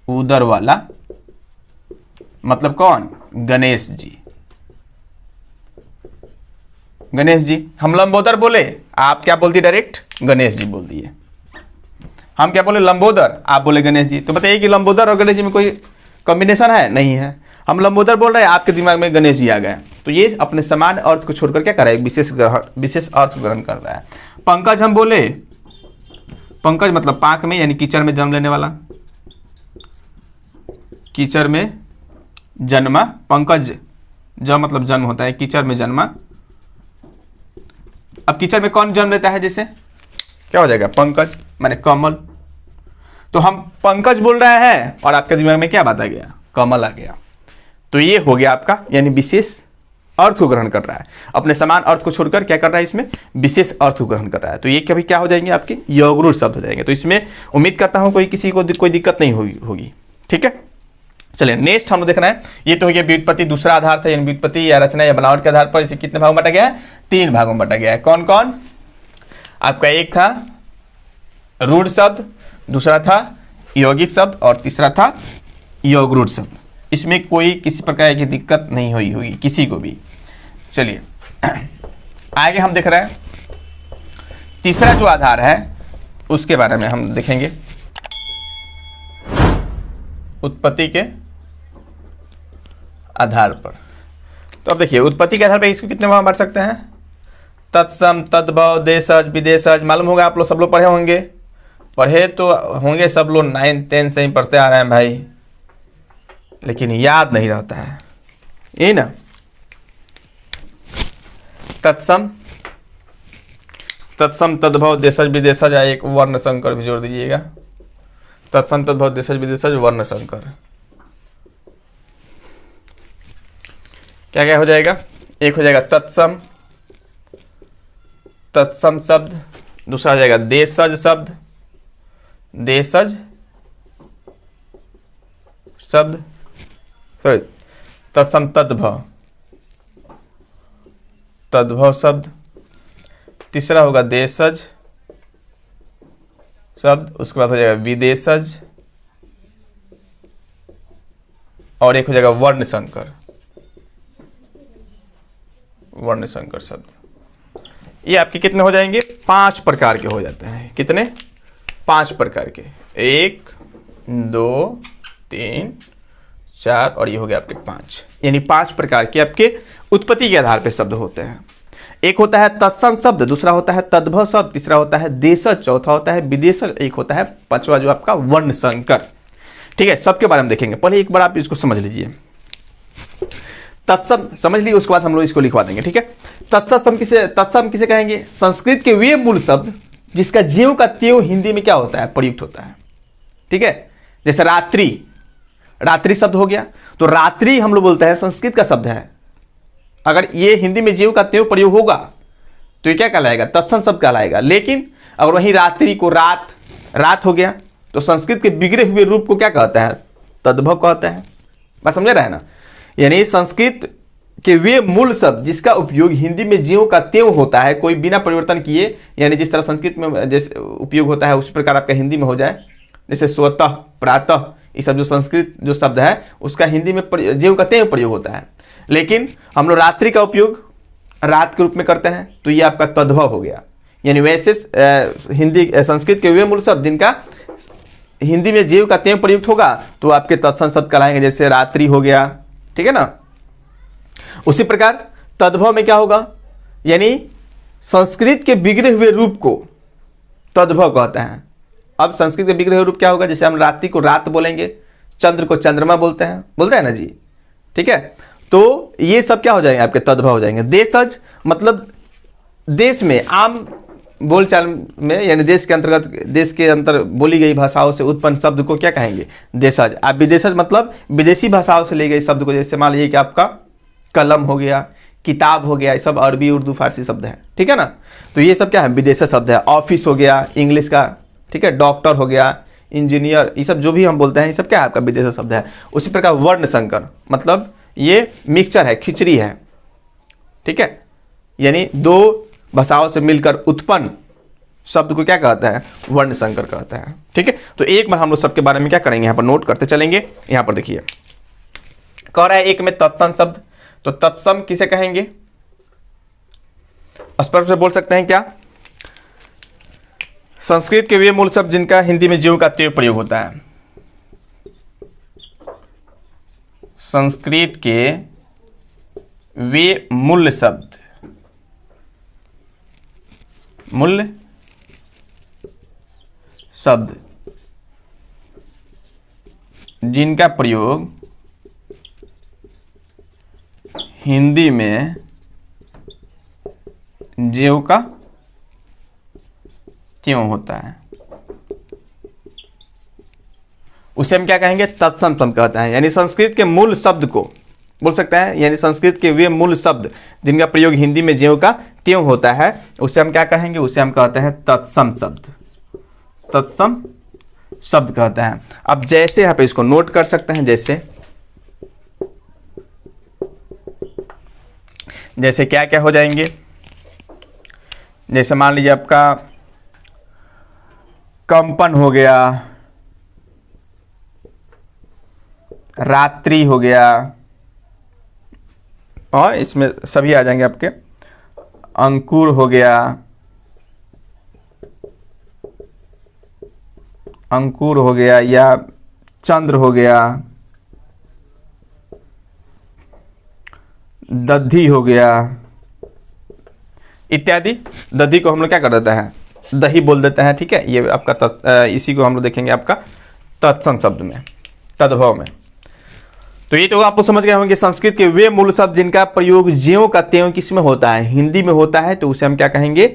उदर वाला, मतलब कौन, गणेश जी। गणेश जी, हम लंबोदर बोले, आप क्या बोलती डायरेक्ट, गणेश जी बोल दिए। हम क्या बोले, लंबोदर, आप बोले गणेश जी। तो बताइए कि लंबोदर और गणेश जी में कोई कॉम्बिनेशन है? नहीं है। हम लंबोदर बोल रहे हैं, आपके दिमाग में गणेश जी आ गए। तो ये अपने समान अर्थ को छोड़कर क्या कर रहा है, विशेष अर्थ ग्रहण कर रहा है। पंकज हम बोले, पंकज मतलब पाक में यानी कीचड़ में जन्म लेने वाला, कीचड़ में जन्मा। पंकज ज मतलब जन्म होता है, कीचड़ में जन्मा। अब कीचड़ में कौन जन्म लेता है, जैसे क्या हो जाएगा, पंकज माने कमल। तो हम पंकज बोल रहे हैं और आपके दिमाग में क्या बात आ गया, कमल आ गया। तो ये हो गया आपका, यानी विशेष अर्थ को ग्रहण कर रहा है, अपने समान अर्थ को छोड़कर क्या कर रहा है, इसमें विशेष अर्थ को ग्रहण कर रहा है। तो ये कभी क्या हो जाएंगे, आपके योगरूढ़ शब्द हो जाएंगे। तो इसमें उम्मीद करता हूं किसी को कोई दिक्कत नहीं होगी। ठीक है, चलिए नेक्स्ट हम लोग देखना है। ये तो हो गया व्युत्पत्ति, दूसरा आधार था, यानी व्युत्पत्ति या रचना या बनावट के आधार पर इसे कितने भागों में बांटा गया है, 3 भागों में बांटा गया है। कौन कौन, आपका एक था रूढ़ शब्द, दूसरा था यौगिक शब्द और तीसरा था योगरूढ़ शब्द। इसमें कोई किसी प्रकार की दिक्कत नहीं हुई होगी किसी को भी। चलिए आगे हम देख रहे हैं तीसरा जो आधार है उसके बारे में हम देखेंगे, उत्पत्ति के आधार पर। तो अब देखिए उत्पत्ति के आधार पर इसको कितने भाग बांट सकते हैं, तत्सम, तद्भव, देशज, विदेशज। मालूम होगा आप लोग सब लोग पढ़े होंगे, पढ़े तो होंगे सब लोग, 9th 10th से ही पढ़ते आ रहे हैं भाई, लेकिन याद नहीं रहता है, यही ना। तत्सम, तत्सम, तद्भव, देशज, विदेशज, एक वर्ण संकर भी जोड़ दीजिएगा। तत्सम, तद्भव, देशज, विदेशज, वर्ण संकर। क्या क्या हो जाएगा, एक हो जाएगा तत्सम, तत्सम शब्द, दूसरा हो जाएगा देशज शब्द, देशज शब्द, सॉरी तत्सम, तद्भव, तद्भव शब्द, तीसरा होगा देशज शब्द, उसके बाद हो जाएगा विदेशज, और एक हो जाएगा वर्ण संकर, वर्ण संकर शब्द। ये आपके कितने हो जाएंगे, 5 प्रकार के हो जाते हैं। कितने, 5 प्रकार के, 1 2 3 4 और ये हो गया आपके 5, यानी 5 प्रकार के आपके उत्पत्ति के आधार पर शब्द होते हैं। एक होता है तत्सम शब्द, दूसरा होता है तद्भव शब्द, तीसरा होता है देशज, चौथा होता है विदेशज, एक होता है 5वां जो आपका वर्ण संकर। ठीक है, सबके बारे में देखेंगे, पहले एक बार आप इसको समझ लीजिए। तत्सम समझ लीजिए, उसके बाद हम लोग इसको लिखवा देंगे। ठीक है, तत्सम किसे कहेंगे, संस्कृत के वे मूल शब्द जिसका ज्यों का त्यों हिंदी में क्या होता है, प्रयुक्त होता है। ठीक है, जैसे रात्रि, रात्रि शब्द हो गया, तो रात्रि हम लोग बोलते हैं संस्कृत का शब्द है, अगर ये हिंदी में ज्यों का त्यों प्रयोग होगा तो ये क्या कहलाएगा, तत्सम शब्द कहलाएगा। लेकिन अगर वहीं रात्रि को रात, रात हो गया तो संस्कृत के बिगड़े हुए रूप को क्या कहता है, तद्भव कहता है। बात समझ रहे हैं ना, यानी संस्कृत के वे मूल शब्द जिसका उपयोग हिंदी में ज्यों का त्यों होता है, कोई बिना परिवर्तन किए, यानी जिस तरह संस्कृत में जैसे उपयोग होता है उसी प्रकार आपका हिंदी में हो जाए। जैसे स्वतः, प्रातः, ये सब जो संस्कृत जो शब्द है उसका हिंदी में ज्यों का त्यों प्रयोग होता है, लेकिन हम लोग रात्रि का उपयोग रात के रूप में करते हैं, तो ये आपका तद्भव हो गया। यानी वैसे हिंदी संस्कृत के वे मूल शब्द जिनका हिंदी में ज्यों का त्यों प्रयुक्त होगा तो आपके तत्सम शब्द कहलाएंगे, जैसे रात्रि हो गया। ठीक है ना, उसी प्रकार तद्भव में क्या होगा, यानी संस्कृत के बिगड़े हुए रूप को तद्भव कहते हैं। अब संस्कृत के बिगड़े हुए रूप क्या होगा, जैसे हम रात्रि को रात बोलेंगे, चंद्र को चंद्रमा बोलते हैं ना जी। ठीक है, तो ये सब क्या हो जाएंगे, आपके तद्भव हो जाएंगे। देशज मतलब देश में आम बोलचाल में, यानी देश के अंतर्गत, देश के अंतर बोली गई भाषाओं से उत्पन्न शब्द को क्या कहेंगे, देशज। आप विदेशज मतलब विदेशी भाषाओं से ली गई शब्द को, जैसे मान लीजिए कि आपका कलम हो गया, किताब हो गया, ये सब अरबी उर्दू फारसी शब्द है। ठीक है ना, तो ये सब क्या है, विदेशी शब्द है। ऑफिस हो गया इंग्लिश का, ठीक है, डॉक्टर हो गया, इंजीनियर, ये सब जो भी हम बोलते हैं ये सब क्या है, आपका विदेशी शब्द है। उसी प्रकार वर्ण संकर मतलब ये मिक्सचर है, खिचड़ी है। ठीक है, यानी 2 भाषाओं से मिलकर उत्पन्न शब्द को क्या कहता है, वर्ण संकर कहता है। ठीक है, तो एक बार हम लोग सबके बारे में क्या करेंगे, यहाँ पर नोट करते चलेंगे। यहाँ पर देखिए कह रहा है एक में तत्सम शब्द, तो तत्सम किसे कहेंगे, स्पष्ट से बोल सकते हैं क्या? संस्कृत के वे मूल शब्द जिनका हिंदी में ज्यों का त्यों प्रयोग होता है। संस्कृत के वे मूल शब्द, मूल शब्द जिनका प्रयोग हिंदी में ज्यों का त्यों होता है, उसे हम क्या कहेंगे, तत्सम शब्द कहते हैं। यानी संस्कृत के मूल शब्द को बोल सकते हैं, यानी संस्कृत के वे मूल शब्द जिनका प्रयोग हिंदी में ज्यों का त्यों होता है, उसे हम क्या कहेंगे, उसे हम कहते हैं तत्सम शब्द, तत्सम शब्द कहते हैं। अब जैसे यहाँ पे इसको नोट कर सकते हैं, जैसे क्या क्या हो जाएंगे, जैसे मान लीजिए आपका कंपन हो गया, रात्रि हो गया, और इसमें सभी आ जाएंगे आपके, अंकुर हो गया, अंकुर हो गया, या चंद्र हो गया, दधि हो गया इत्यादि। दधि को हम लोग क्या कर देते हैं, दही बोल देते हैं, ठीक है। ये आपका इसी को हम लोग देखेंगे आपका तत्सम शब्द में, तद्भव में। तो ये तो आप लोग समझ गए होंगे संस्कृत के वे मूल शब्द जिनका प्रयोग ज्यों का त्यों किस में होता है, हिंदी में होता है, तो उसे हम क्या कहेंगे,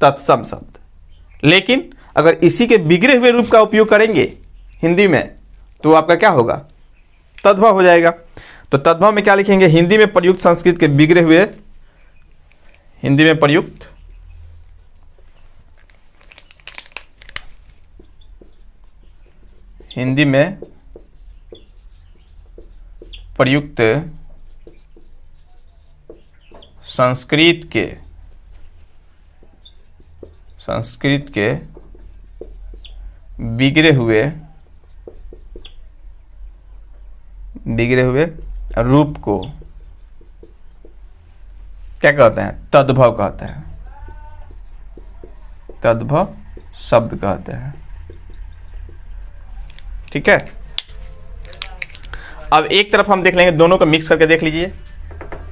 तत्सम शब्द। लेकिन अगर इसी के बिगड़े हुए रूप का उपयोग करेंगे हिंदी में, तो आपका क्या होगा, तद्भव हो जाएगा। तो तद्भव में क्या लिखेंगे, हिंदी में प्रयुक्त संस्कृत के बिगड़े हुए, हिंदी में प्रयुक्त हिंदी में प्रयुक्त संस्कृत के बिगड़े हुए रूप को क्या कहते हैं, तद्भव कहते हैं, तद्भव शब्द कहते हैं, ठीक है। अब एक तरफ हम देख लेंगे, दोनों को मिक्स करके देख लीजिए,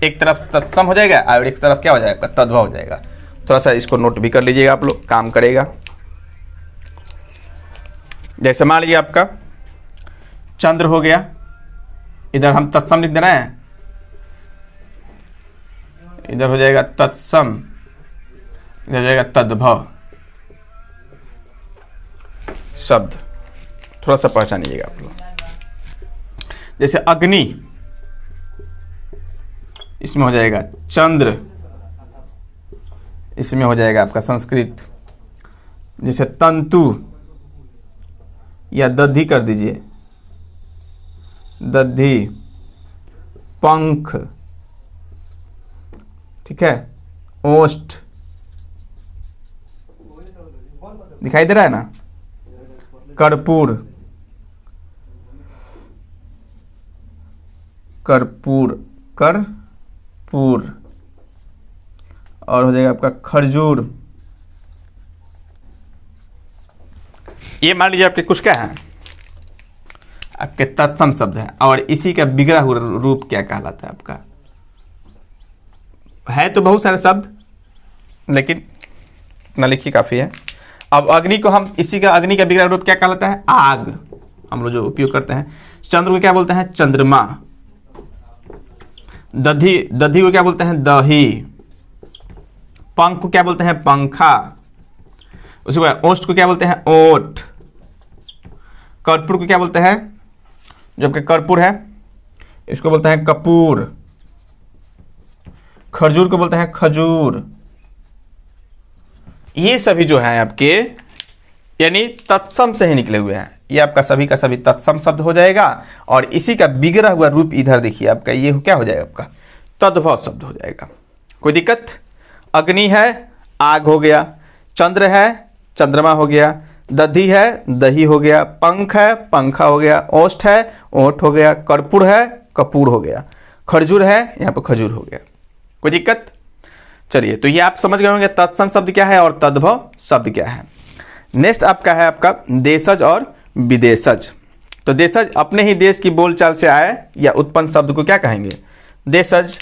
एक तरफ तत्सम हो जाएगा और एक तरफ क्या हो जाएगा, तद्भव हो जाएगा। थोड़ा सा इसको नोट भी कर लीजिएगा आप लोग, काम करेगा। जैसे मान लीजिए आपका चंद्र हो गया, इधर हम तत्सम लिख दे रहे हैं, इधर हो जाएगा तत्सम, इधर हो जाएगा तद्भव शब्द। थोड़ा सा पहचानिएगा आप लोग। जैसे अग्नि, इसमें हो जाएगा चंद्र, इसमें हो जाएगा आपका संस्कृत। जैसे तंतु या दधि कर दीजिए, दधि, पंख, ठीक है, ओष्ठ, दिखाई दे रहा है ना, कर्पूर, कर्पूर, कर्पूर, और हो जाएगा आपका खरजूर। ये मान लीजिए आपके कुछ क्या है, आपके तत्सम शब्द है, और इसी का बिगड़ा हुआ रूप क्या कहलाता है आपका, है तो बहुत सारे शब्द, लेकिन इतना लिखिए काफी है। अब अग्नि को हम, इसी का अग्नि का बिगड़ा रूप क्या कहलाता है, आग, हम लोग जो उपयोग करते हैं। चंद्र को क्या बोलते हैं, चंद्रमा। दधि, दधि को क्या बोलते हैं, दही। पंख को क्या बोलते हैं, पंखा। उसके बाद ओष्ठ को क्या बोलते हैं, ओठ। कर्पूर को क्या बोलते हैं, जबकि कर्पूर है इसको बोलते हैं कपूर। खरजूर को बोलते हैं खजूर। ये सभी जो है आपके यानी तत्सम से ही निकले हुए हैं। ये आपका सभी का सभी तत्सम शब्द हो जाएगा, और इसी का बिगड़ा हुआ रूप इधर देखिए आपका, ये क्या हो जाएगा, आपका तद्भव शब्द हो जाएगा। कोई दिक्कत? अग्नि है, आग हो गया। चंद्र है, चंद्रमा हो गया। दधी है, दही हो गया। पंख है, पंखा हो गया। ओष्ठ है, ओठ हो गया। कर्पूर है, कपूर हो गया। खरजूर है, यहाँ पर खजूर हो गया। कोई दिक्कत? चलिए, तो ये आप समझ गए होंगे तत्सम शब्द क्या है और तद्भव शब्द क्या है। नेक्स्ट आपका है आपका देशज और विदेशज। तो देशज अपने ही देश की बोलचाल से आए या उत्पन्न शब्द को क्या कहेंगे? देशज।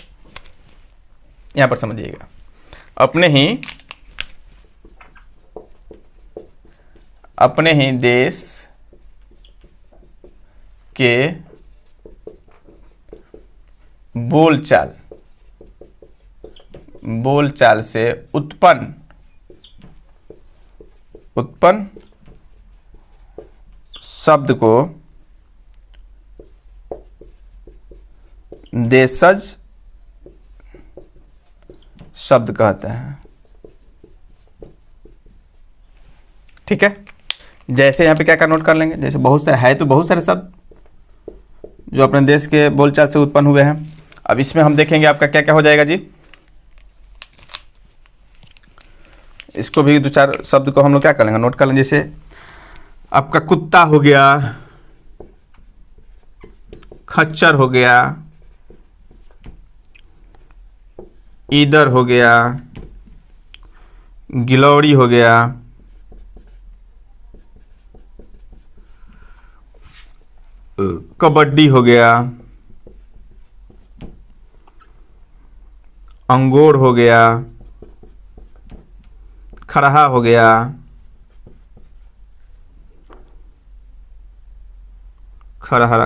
यहां पर समझिएगा, अपने ही देश के बोलचाल से उत्पन्न शब्द को देशज शब्द कहते हैं। ठीक है, जैसे यहां पे क्या नोट कर लेंगे, जैसे बहुत सारे है, तो बहुत सारे शब्द जो अपने देश के बोलचाल से उत्पन्न हुए हैं। अब इसमें हम देखेंगे आपका क्या क्या हो जाएगा जी। इसको भी दो चार शब्द को हम लोग क्या कर लेंगे, नोट कर लेंगे। जैसे आपका कुत्ता हो गया, खच्चर हो गया, ईदर हो गया, गिलौरी हो गया, कबड्डी हो गया, अंगूर हो गया, खरहा हो गया, खरहरा,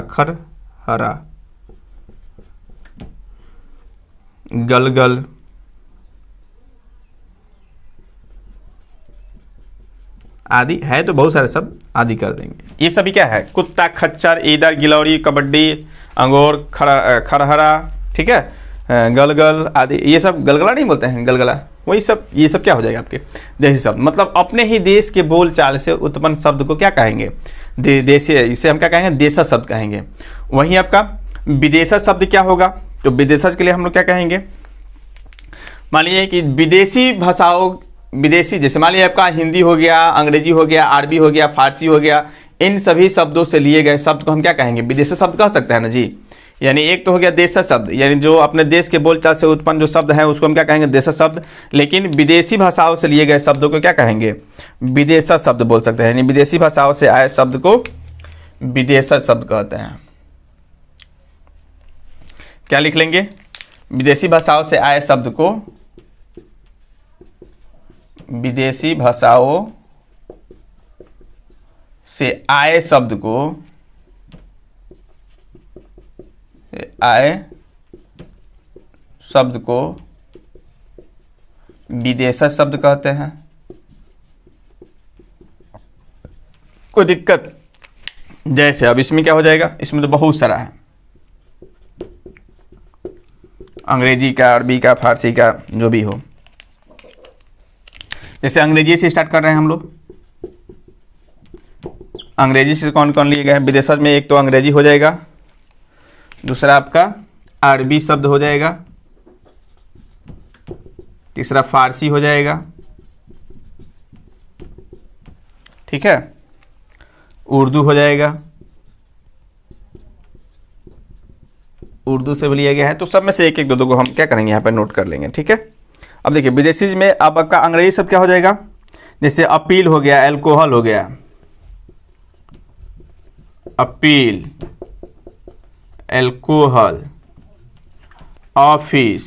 गलगल, आदि है, तो बहुत सारे शब्द आदि कर देंगे। ये सभी क्या है? कुत्ता, खच्चर, ईदर, गिलौरी, कबड्डी, अंगूर, खरहरा, ठीक है, गलगल आदि। ये सब गलगला नहीं बोलते हैं, गलगला, वही सब, ये सब क्या हो जाएगा आपके देशी शब्द। मतलब अपने ही देश के बोलचाल से उत्पन्न शब्द को क्या कहेंगे? देशीय, इसे हम क्या कहेंगे? देशज शब्द कहेंगे। वहीं आपका विदेशज शब्द क्या होगा? तो विदेशज के लिए हम लोग क्या कहेंगे? मान लीजिए कि विदेशी भाषाओं, विदेशी जैसे मान लीजिए आपका हिंदी हो गया, अंग्रेजी हो गया, अरबी हो गया, फारसी हो गया, इन सभी शब्दों से लिए गए शब्द को हम क्या कहेंगे? विदेशी शब्द कह सकते हैं ना जी। यानी एक तो हो गया देशज शब्द, यानी जो अपने देश के बोलचाल से उत्पन्न जो शब्द हैं उसको हम क्या कहेंगे? देशज शब्द। लेकिन विदेशी भाषाओं से लिए गए शब्दों को क्या कहेंगे? विदेशज शब्द बोल सकते हैं। यानी विदेशी भाषाओं से आए शब्द को विदेशज शब्द कहते हैं। क्या लिख लेंगे? विदेशी भाषाओं से आए शब्द को, विदेशी भाषाओं से आए शब्द को, विदेशज शब्द कहते हैं। कोई दिक्कत? जैसे अब इसमें क्या हो जाएगा? इसमें तो बहुत सारा है, अंग्रेजी का, अरबी का, फारसी का, जो भी हो। जैसे अंग्रेजी से स्टार्ट कर रहे हैं हम लोग। अंग्रेजी से कौन कौन लिए गए हैं विदेशज में? एक तो अंग्रेजी हो जाएगा, दूसरा आपका अरबी शब्द हो जाएगा, तीसरा फारसी हो जाएगा, ठीक है, उर्दू हो जाएगा, उर्दू से भी लिया गया है। तो सब में से एक एक दो को हम क्या करेंगे? यहाँ पर नोट कर लेंगे, ठीक है। अब देखिए विदेशी में अब आपका अंग्रेजी शब्द क्या हो जाएगा? जैसे अपील हो गया, एल्कोहल हो गया, अपील, एल्कोहल, ऑफिस,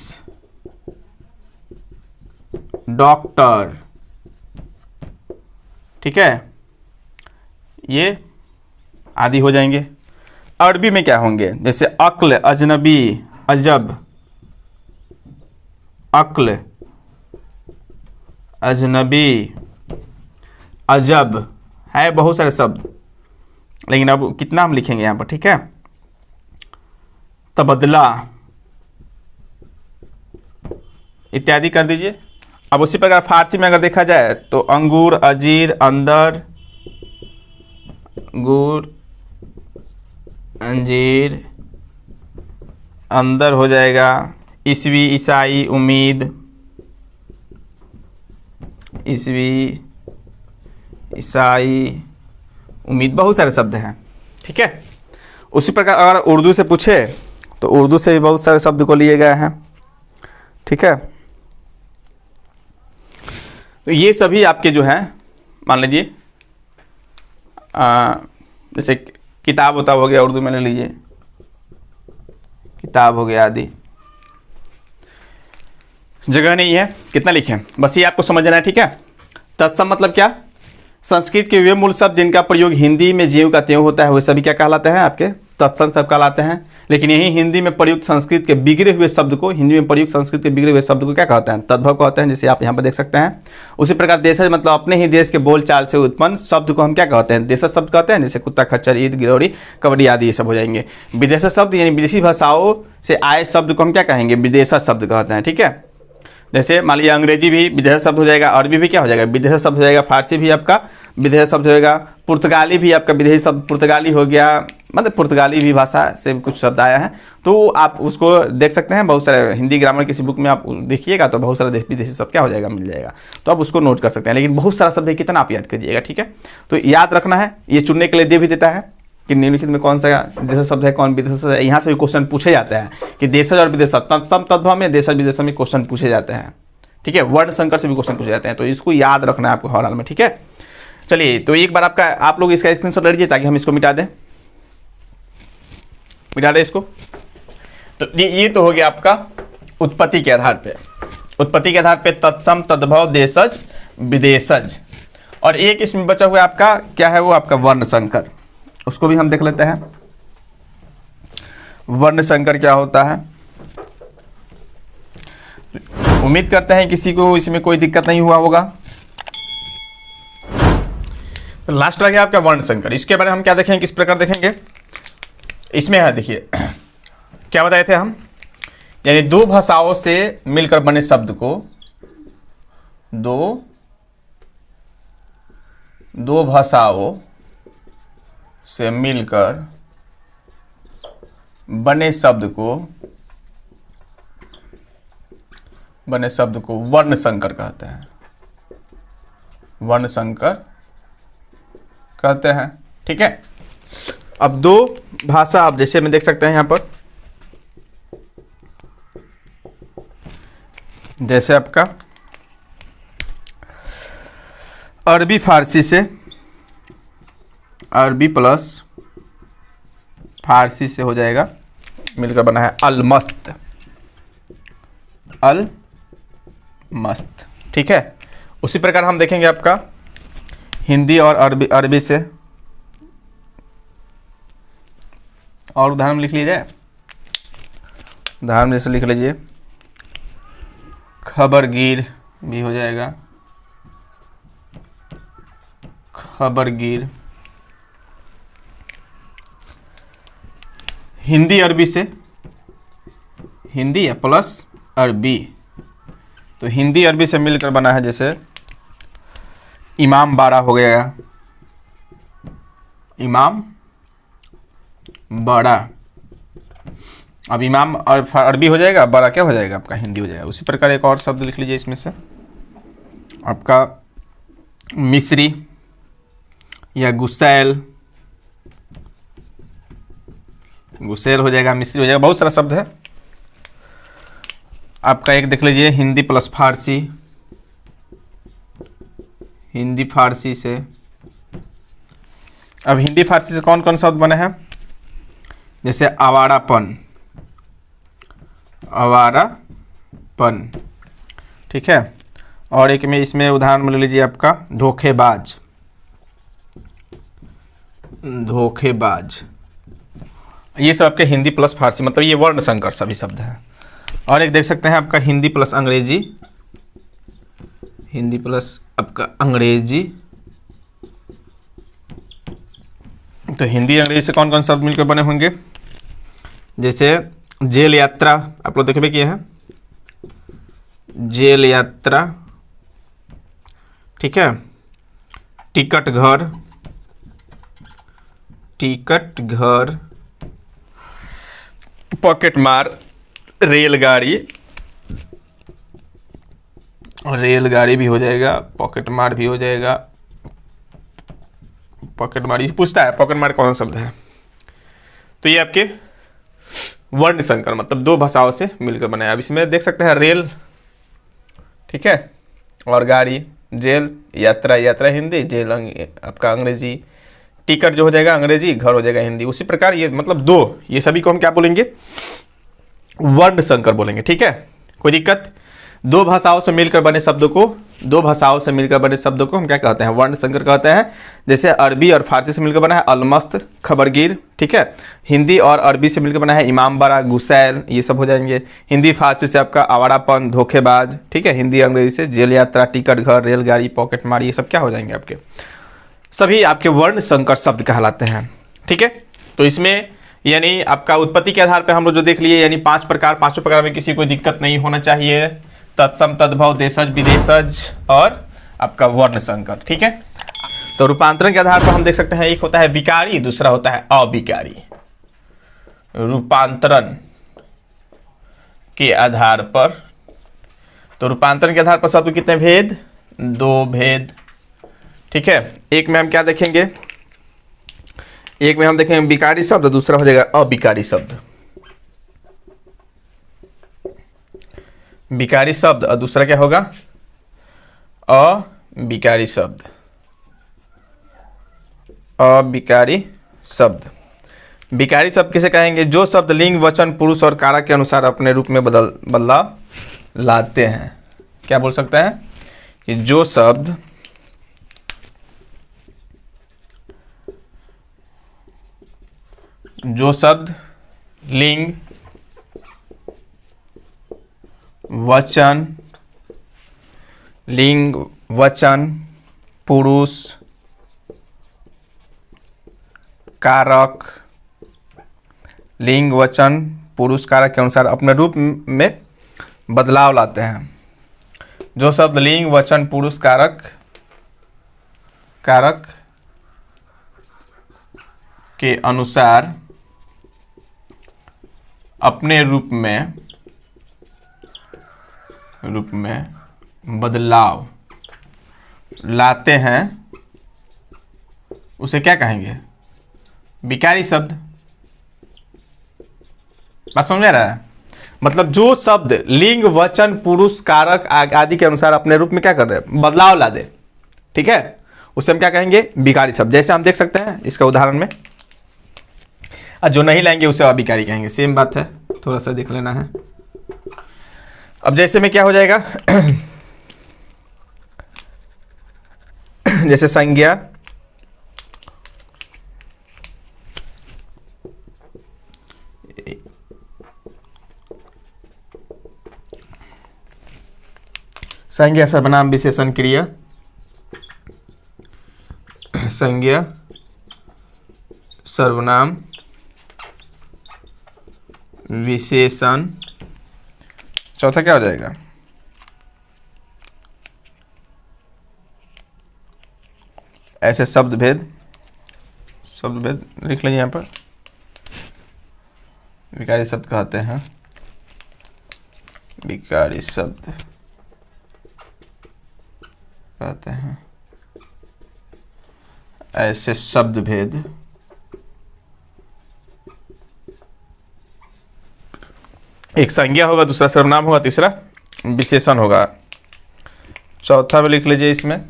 डॉक्टर, ठीक है, ये आदि हो जाएंगे। अरबी में क्या होंगे? जैसे अक्ल, अजनबी, अजब, अक्ल, अजनबी, अजब, है बहुत सारे शब्द, लेकिन अब कितना हम लिखेंगे यहाँ पर, ठीक है। तबदला इत्यादि कर दीजिए। अब उसी प्रकार फारसी में अगर देखा जाए तो अंगूर, अंजीर, अंदर, अंगूर, अंजीर, अंदर हो जाएगा, ईसवी, ईसाई, उम्मीद, ईसवी, ईसाई, उम्मीद, बहुत सारे शब्द हैं। ठीक है, उसी प्रकार अगर उर्दू से पूछे तो उर्दू से भी बहुत सारे शब्द को लिए गए हैं। ठीक है, तो ये सभी आपके जो हैं, मान लीजिए जैसे किताब होता हो गया, उर्दू में ले लीजिए किताब हो गया आदि। जगह नहीं है, कितना लिखें, बस ये आपको समझना है। ठीक है, तत्सम मतलब क्या, संस्कृत के वे मूल शब्द जिनका प्रयोग हिंदी में ज्यों का त्यों होता है वे सभी क्या कहलाते हैं, आपके तत्सम शब्द कहलाते हैं। लेकिन यही हिंदी में प्रयुक्त संस्कृत के बिगड़े हुए शब्द को, हिंदी में प्रयुक्त संस्कृत के बिगड़े हुए शब्द को क्या कहते हैं, तद्भव कहते हैं, जैसे आप यहाँ पर देख सकते हैं। उसी प्रकार देशज मतलब अपने ही देश के बोलचाल से उत्पन्न शब्द को हम क्या कहते हैं, देशज शब्द कहते हैं, जैसे कुत्ता, खच्चर, ईद, गिरौरी, कबड्डी आदि ये सब हो जाएंगे। विदेशज शब्द यानी विदेशी भाषाओं से आए शब्द को हम क्या कहेंगे, विदेशज शब्द कहते हैं। ठीक है, जैसे मान लीजिए अंग्रेजी भी विदेशी शब्द हो जाएगा, अरबी भी क्या हो जाएगा, विदेशी शब्द हो जाएगा, फारसी भी आपका विदेशी शब्द होगा, पुर्तगाली भी आपका विदेशी शब्द पुर्तगाली हो गया, मतलब पुर्तगाली भी भाषा से कुछ शब्द आया है। तो आप उसको देख सकते हैं, बहुत सारे हिंदी ग्रामर किसी बुक में आप देखिएगा तो बहुत सारा विदेशी शब्द क्या हो जाएगा, मिल जाएगा, तो आप उसको नोट कर सकते हैं। लेकिन बहुत सारा शब्द है, कितना आप याद करिएगा। ठीक है, तो याद रखना है, ये चुनने के लिए दे भी देता है कि निम्नलिखित में कौन सा देशज शब्द है, कौन विदेशज शब्द है। यहाँ से भी क्वेश्चन पूछे जाते हैं कि देशज और विदेशज, तत्सम तद्भव में देशज विदेशज में क्वेश्चन पूछे जाते हैं। ठीक है, वर्ण संकर से भी क्वेश्चन पूछे जाते हैं, तो इसको याद रखना है आपको हर हाल में। ठीक है, चलिए तो एक बार आप लोग इसका स्क्रीनशॉट ले लीजिए ताकि हम इसको मिटा दें इसको। तो ये तो हो गया आपका उत्पत्ति के आधार पे, उत्पत्ति के आधार पे तत्सम तद्भव देशज विदेशज। और एक इसमें बचा हुआ आपका क्या है, वो आपका वर्ण संकर, उसको भी हम देख लेते हैं। वर्ण संकर क्या होता है, उम्मीद करते हैं किसी को इसमें कोई दिक्कत नहीं हुआ होगा। तो लास्ट रह गया आपका वर्ण संकर, इसके बारे में हम क्या देखेंगे, किस प्रकार देखेंगे। इसमें है, देखिए क्या बताए थे हम, यानी दो भाषाओं से मिलकर बने शब्द को, दो भाषाओं से मिलकर बने शब्द को वर्ण संकर कहते हैं, वर्ण संकर कहते हैं। ठीक है, अब दो भाषा, आप जैसे में देख सकते हैं यहाँ पर, जैसे आपका अरबी फारसी से, अरबी प्लस फारसी से हो जाएगा, मिलकर बना है अलमस्त, अलमस्त। ठीक है, उसी प्रकार हम देखेंगे आपका हिंदी और अरबी से, और उदाहरण लिख लीजिए, उदाहरण जैसे लिख लीजिए खबरगीर भी हो जाएगा, खबरगीर। हिंदी अरबी से, हिंदी है प्लस अरबी, तो हिंदी अरबी से मिलकर बना है जैसे इमाम बाड़ा हो गया, इमाम बड़ा। अब इमाम और अरबी हो जाएगा, बड़ा क्या हो जाएगा आपका हिंदी हो जाएगा। उसी प्रकार एक और शब्द लिख लीजिए इसमें से, आपका मिस्री या गुसैल, गुसैल हो जाएगा, मिस्री हो जाएगा, बहुत सारा शब्द है आपका। एक देख लीजिए हिंदी प्लस फारसी, हिंदी फारसी से। अब हिंदी फारसी से कौन कौन शब्द बने हैं, जैसे आवारापन, आवारापन। ठीक है, और एक में इसमें उदाहरण में ले लीजिए आपका धोखेबाज, धोखेबाज। ये सब आपके हिंदी प्लस फारसी, मतलब ये वर्ण संकर सभी शब्द हैं। और एक देख सकते हैं आपका हिंदी प्लस अंग्रेजी, हिंदी प्लस आपका अंग्रेजी। तो हिंदी अंग्रेजी से कौन कौन शब्द मिलकर बने होंगे, जैसे जेल यात्रा, आप लोग देखबे किए हैं, जेल यात्रा। ठीक है, टिकट घर, टिकट घर, पॉकेट मार, रेलगाड़ी, रेलगाड़ी भी हो जाएगा, पॉकेट मार भी हो जाएगा, पॉकेट मार पूछता है पॉकेट मार कौन सा शब्द है। तो ये आपके वर्ण संकर मतलब दो भाषाओं से मिलकर बनाया। अब इसमें देख सकते हैं रेल, ठीक है, और गाड़ी, जेल, यात्रा, यात्रा हिंदी, जेल आपका अंग्रेजी, टिकट जो हो जाएगा अंग्रेजी, घर हो जाएगा हिंदी। उसी प्रकार ये मतलब दो, ये सभी को हम क्या बोलेंगे, वर्ण संकर बोलेंगे, ठीक है, कोई दिक्कत। दो भाषाओं से मिलकर बने शब्दों को, दो भाषाओं से मिलकर बने शब्दों को हम क्या कहते हैं, वर्ण संकर कहते हैं। जैसे अरबी और फारसी से मिलकर बना है अलमस्त, खबरगीर, ठीक है। हिंदी और अरबी से मिलकर बना है इमामबाड़ा, गुसैल, ये सब हो जाएंगे। हिंदी फारसी से आपका आवारापन, धोखेबाज, ठीक है। हिंदी अंग्रेजी से जेल, यात्रा, टिकट, घर, रेलगाड़ी, पॉकेट मार, ये सब क्या हो जाएंगे आपके, सभी आपके वर्ण संकर शब्द कहलाते हैं, ठीक है। तो इसमें यानी आपका उत्पत्ति के आधार पर हम लोग जो देख लिए, यानी 5 प्रकार, 5 प्रकार में किसी कोई दिक्कत नहीं होना चाहिए। तत्सम, तद्भव, देशज, विदेशज और आपका वर्ण संकर, ठीक है। तो रूपांतरण के आधार पर हम देख सकते हैं, एक होता है विकारी, दूसरा होता है अविकारी। रूपांतरण के आधार पर, तो रूपांतरण के आधार पर शब्द कितने भेद, 2 भेद, ठीक है। एक में हम क्या देखेंगे, एक में हम देखेंगे विकारी शब्द, दूसरा हो जाएगा अविकारी शब्द। विकारी शब्द और दूसरा क्या होगा, अविकारी शब्द। अविकारी शब्द, विकारी शब्द किसे कहेंगे, जो शब्द लिंग, वचन, पुरुष और कारक के अनुसार अपने रूप में बदलाव लाते हैं। क्या बोल सकते हैं कि जो शब्द लिंग, वचन, लिंग, वचन, पुरुष, कारक, लिंग, वचन, पुरुष, कारक के अनुसार अपने रूप में बदलाव लाते हैं। जो शब्द लिंग, वचन, पुरुष, कारक के अनुसार अपने रूप में बदलाव लाते हैं, उसे क्या कहेंगे, विकारी शब्द। बात समझ में आ रहा है, मतलब जो शब्द लिंग, वचन, पुरुष, कारक आदि के अनुसार अपने रूप में क्या कर रहे हैं, बदलाव ला दे, ठीक है, उसे हम क्या कहेंगे, विकारी शब्द। जैसे हम देख सकते हैं इसका उदाहरण में, जो नहीं लाएंगे उसे अविकारी कहेंगे। सेम बात है, थोड़ा सा देख लेना है। अब जैसे में क्या हो जाएगा जैसे संज्ञा, संज्ञा, सर्वनाम, विशेषण, क्रिया, संज्ञा, सर्वनाम, विशेषण, चौथा क्या हो जाएगा, ऐसे शब्द भेद लिख लीजिए यहाँ पर। विकारी शब्द कहते हैं, विकारी शब्द कहते हैं ऐसे शब्द भेद एक संज्ञा होगा, दूसरा सर्वनाम होगा, तीसरा विशेषण होगा। चौथा में लिख लीजिए इसमें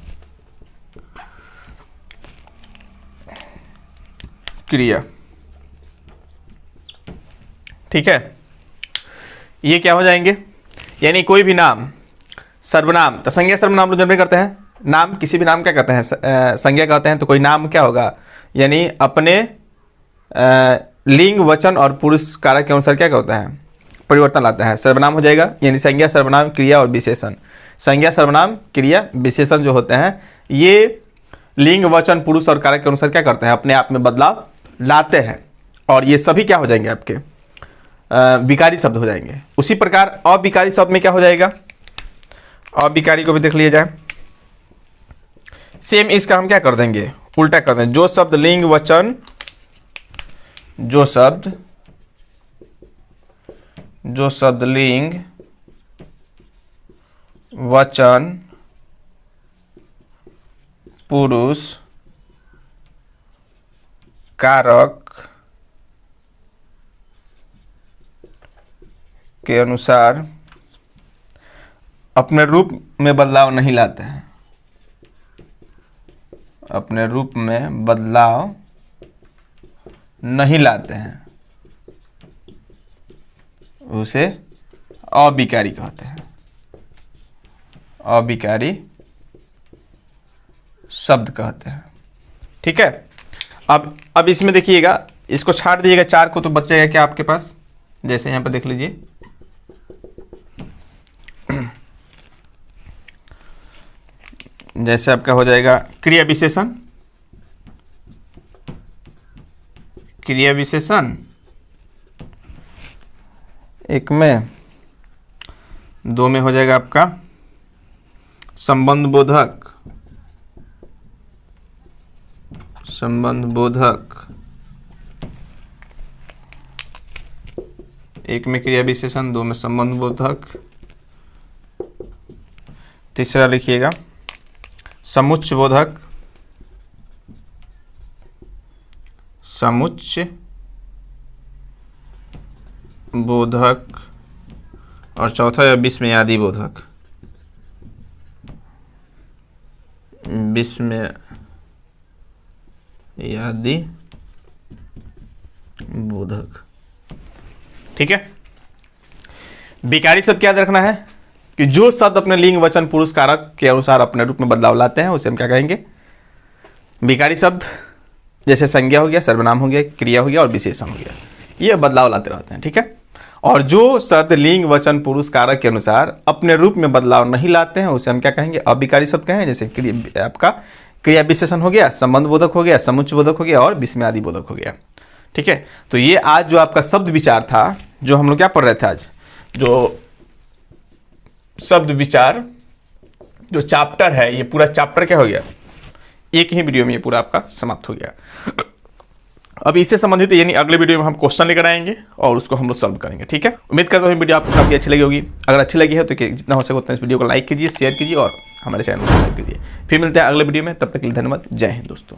क्रिया, ठीक है। ये क्या हो जाएंगे, यानी कोई भी नाम, सर्वनाम, तो संज्ञा सर्वनाम लोग जब करते हैं, नाम किसी भी नाम क्या कहते हैं, संज्ञा कहते हैं। तो कोई नाम क्या होगा, यानी अपने लिंग, वचन और पुरुष कारक के अनुसार क्या होता है, परिवर्तन लाता है, सर्वनाम हो जाएगा। यानी संज्ञा, सर्वनाम, क्रिया और विशेषण। संज्ञा, सर्वनाम, क्रिया, विशेषण जो होते हैं ये लिंग, वचन, पुरुष और कारक के अनुसार क्या करते हैं, अपने आप में बदलाव लाते हैं, और ये सभी क्या हो जाएंगे, आपके विकारी शब्द हो जाएंगे। उसी प्रकार अविकारी शब्द में क्या हो जाएगा, अविकारी को भी देख लिया जाए। सेम इसका हम क्या कर देंगे, उल्टा कर देंगे। जो शब्द लिंग, वचन, जो शब्द लिंग, वचन, पुरुष, कारक के अनुसार अपने रूप में बदलाव नहीं लाते हैं, अपने रूप में बदलाव नहीं लाते हैं, उसे अविकारी कहते हैं, अविकारी शब्द कहते हैं। ठीक है, अब इसमें देखिएगा, इसको छाट दिएगा 4 को तो बचेगा क्या आपके पास, जैसे यहां पर देख लीजिए, जैसे आपका हो जाएगा क्रिया विशेषण, क्रिया विशेषण एक में, 2 में हो जाएगा आपका संबंध बोधक, संबंध बोधक, 1 में क्रिया विशेषण, 2 में संबंध बोधक, तीसरा लिखिएगा समुच्चय बोधक, समुच्चय बोधक, और चौथा है विस्मयादि बोधक, विस्मयादि बोधक। ठीक है, विकारी शब्द क्या याद रखना है कि जो शब्द अपने लिंग वचन पुरुष कारक के अनुसार अपने रूप में बदलाव लाते हैं उसे हम क्या कहेंगे, विकारी शब्द। जैसे संज्ञा हो गया, सर्वनाम हो गया, क्रिया हो गया और विशेषण हो गया, ये बदलाव लाते रहते हैं। ठीक है, और जो शब्द लिंग वचन पुरुष कारक के अनुसार अपने रूप में बदलाव नहीं लाते हैं उसे हम क्या कहेंगे, अविकारी शब्द कहेंगे। जैसे आपका क्रिया विशेषण हो गया, संबंध बोधक हो गया, समुच्चय बोधक हो गया और विस्मयादि बोधक हो गया। ठीक है, तो ये आज जो आपका शब्द विचार था, जो हम लोग क्या पढ़ रहे थे आज, जो शब्द विचार जो चैप्टर है, ये पूरा चैप्टर क्या हो गया, एक ही वीडियो में ये पूरा आपका समाप्त हो गया। अब इससे संबंधित यानी अगले वीडियो में हम क्वेश्चन लेकर आएंगे और उसको हम लोग सॉल्व करेंगे। ठीक है, उम्मीद करता हूँ वीडियो आपको काफी अच्छी लगी होगी। अगर अच्छी लगी है तो जितना हो सके उतना इस वीडियो को लाइक कीजिए, शेयर कीजिए और हमारे चैनल को सब्सक्राइब कीजिए। फिर मिलते हैं अगले वीडियो में, तब तक के लिए धन्यवाद। जय हिंद दोस्तों।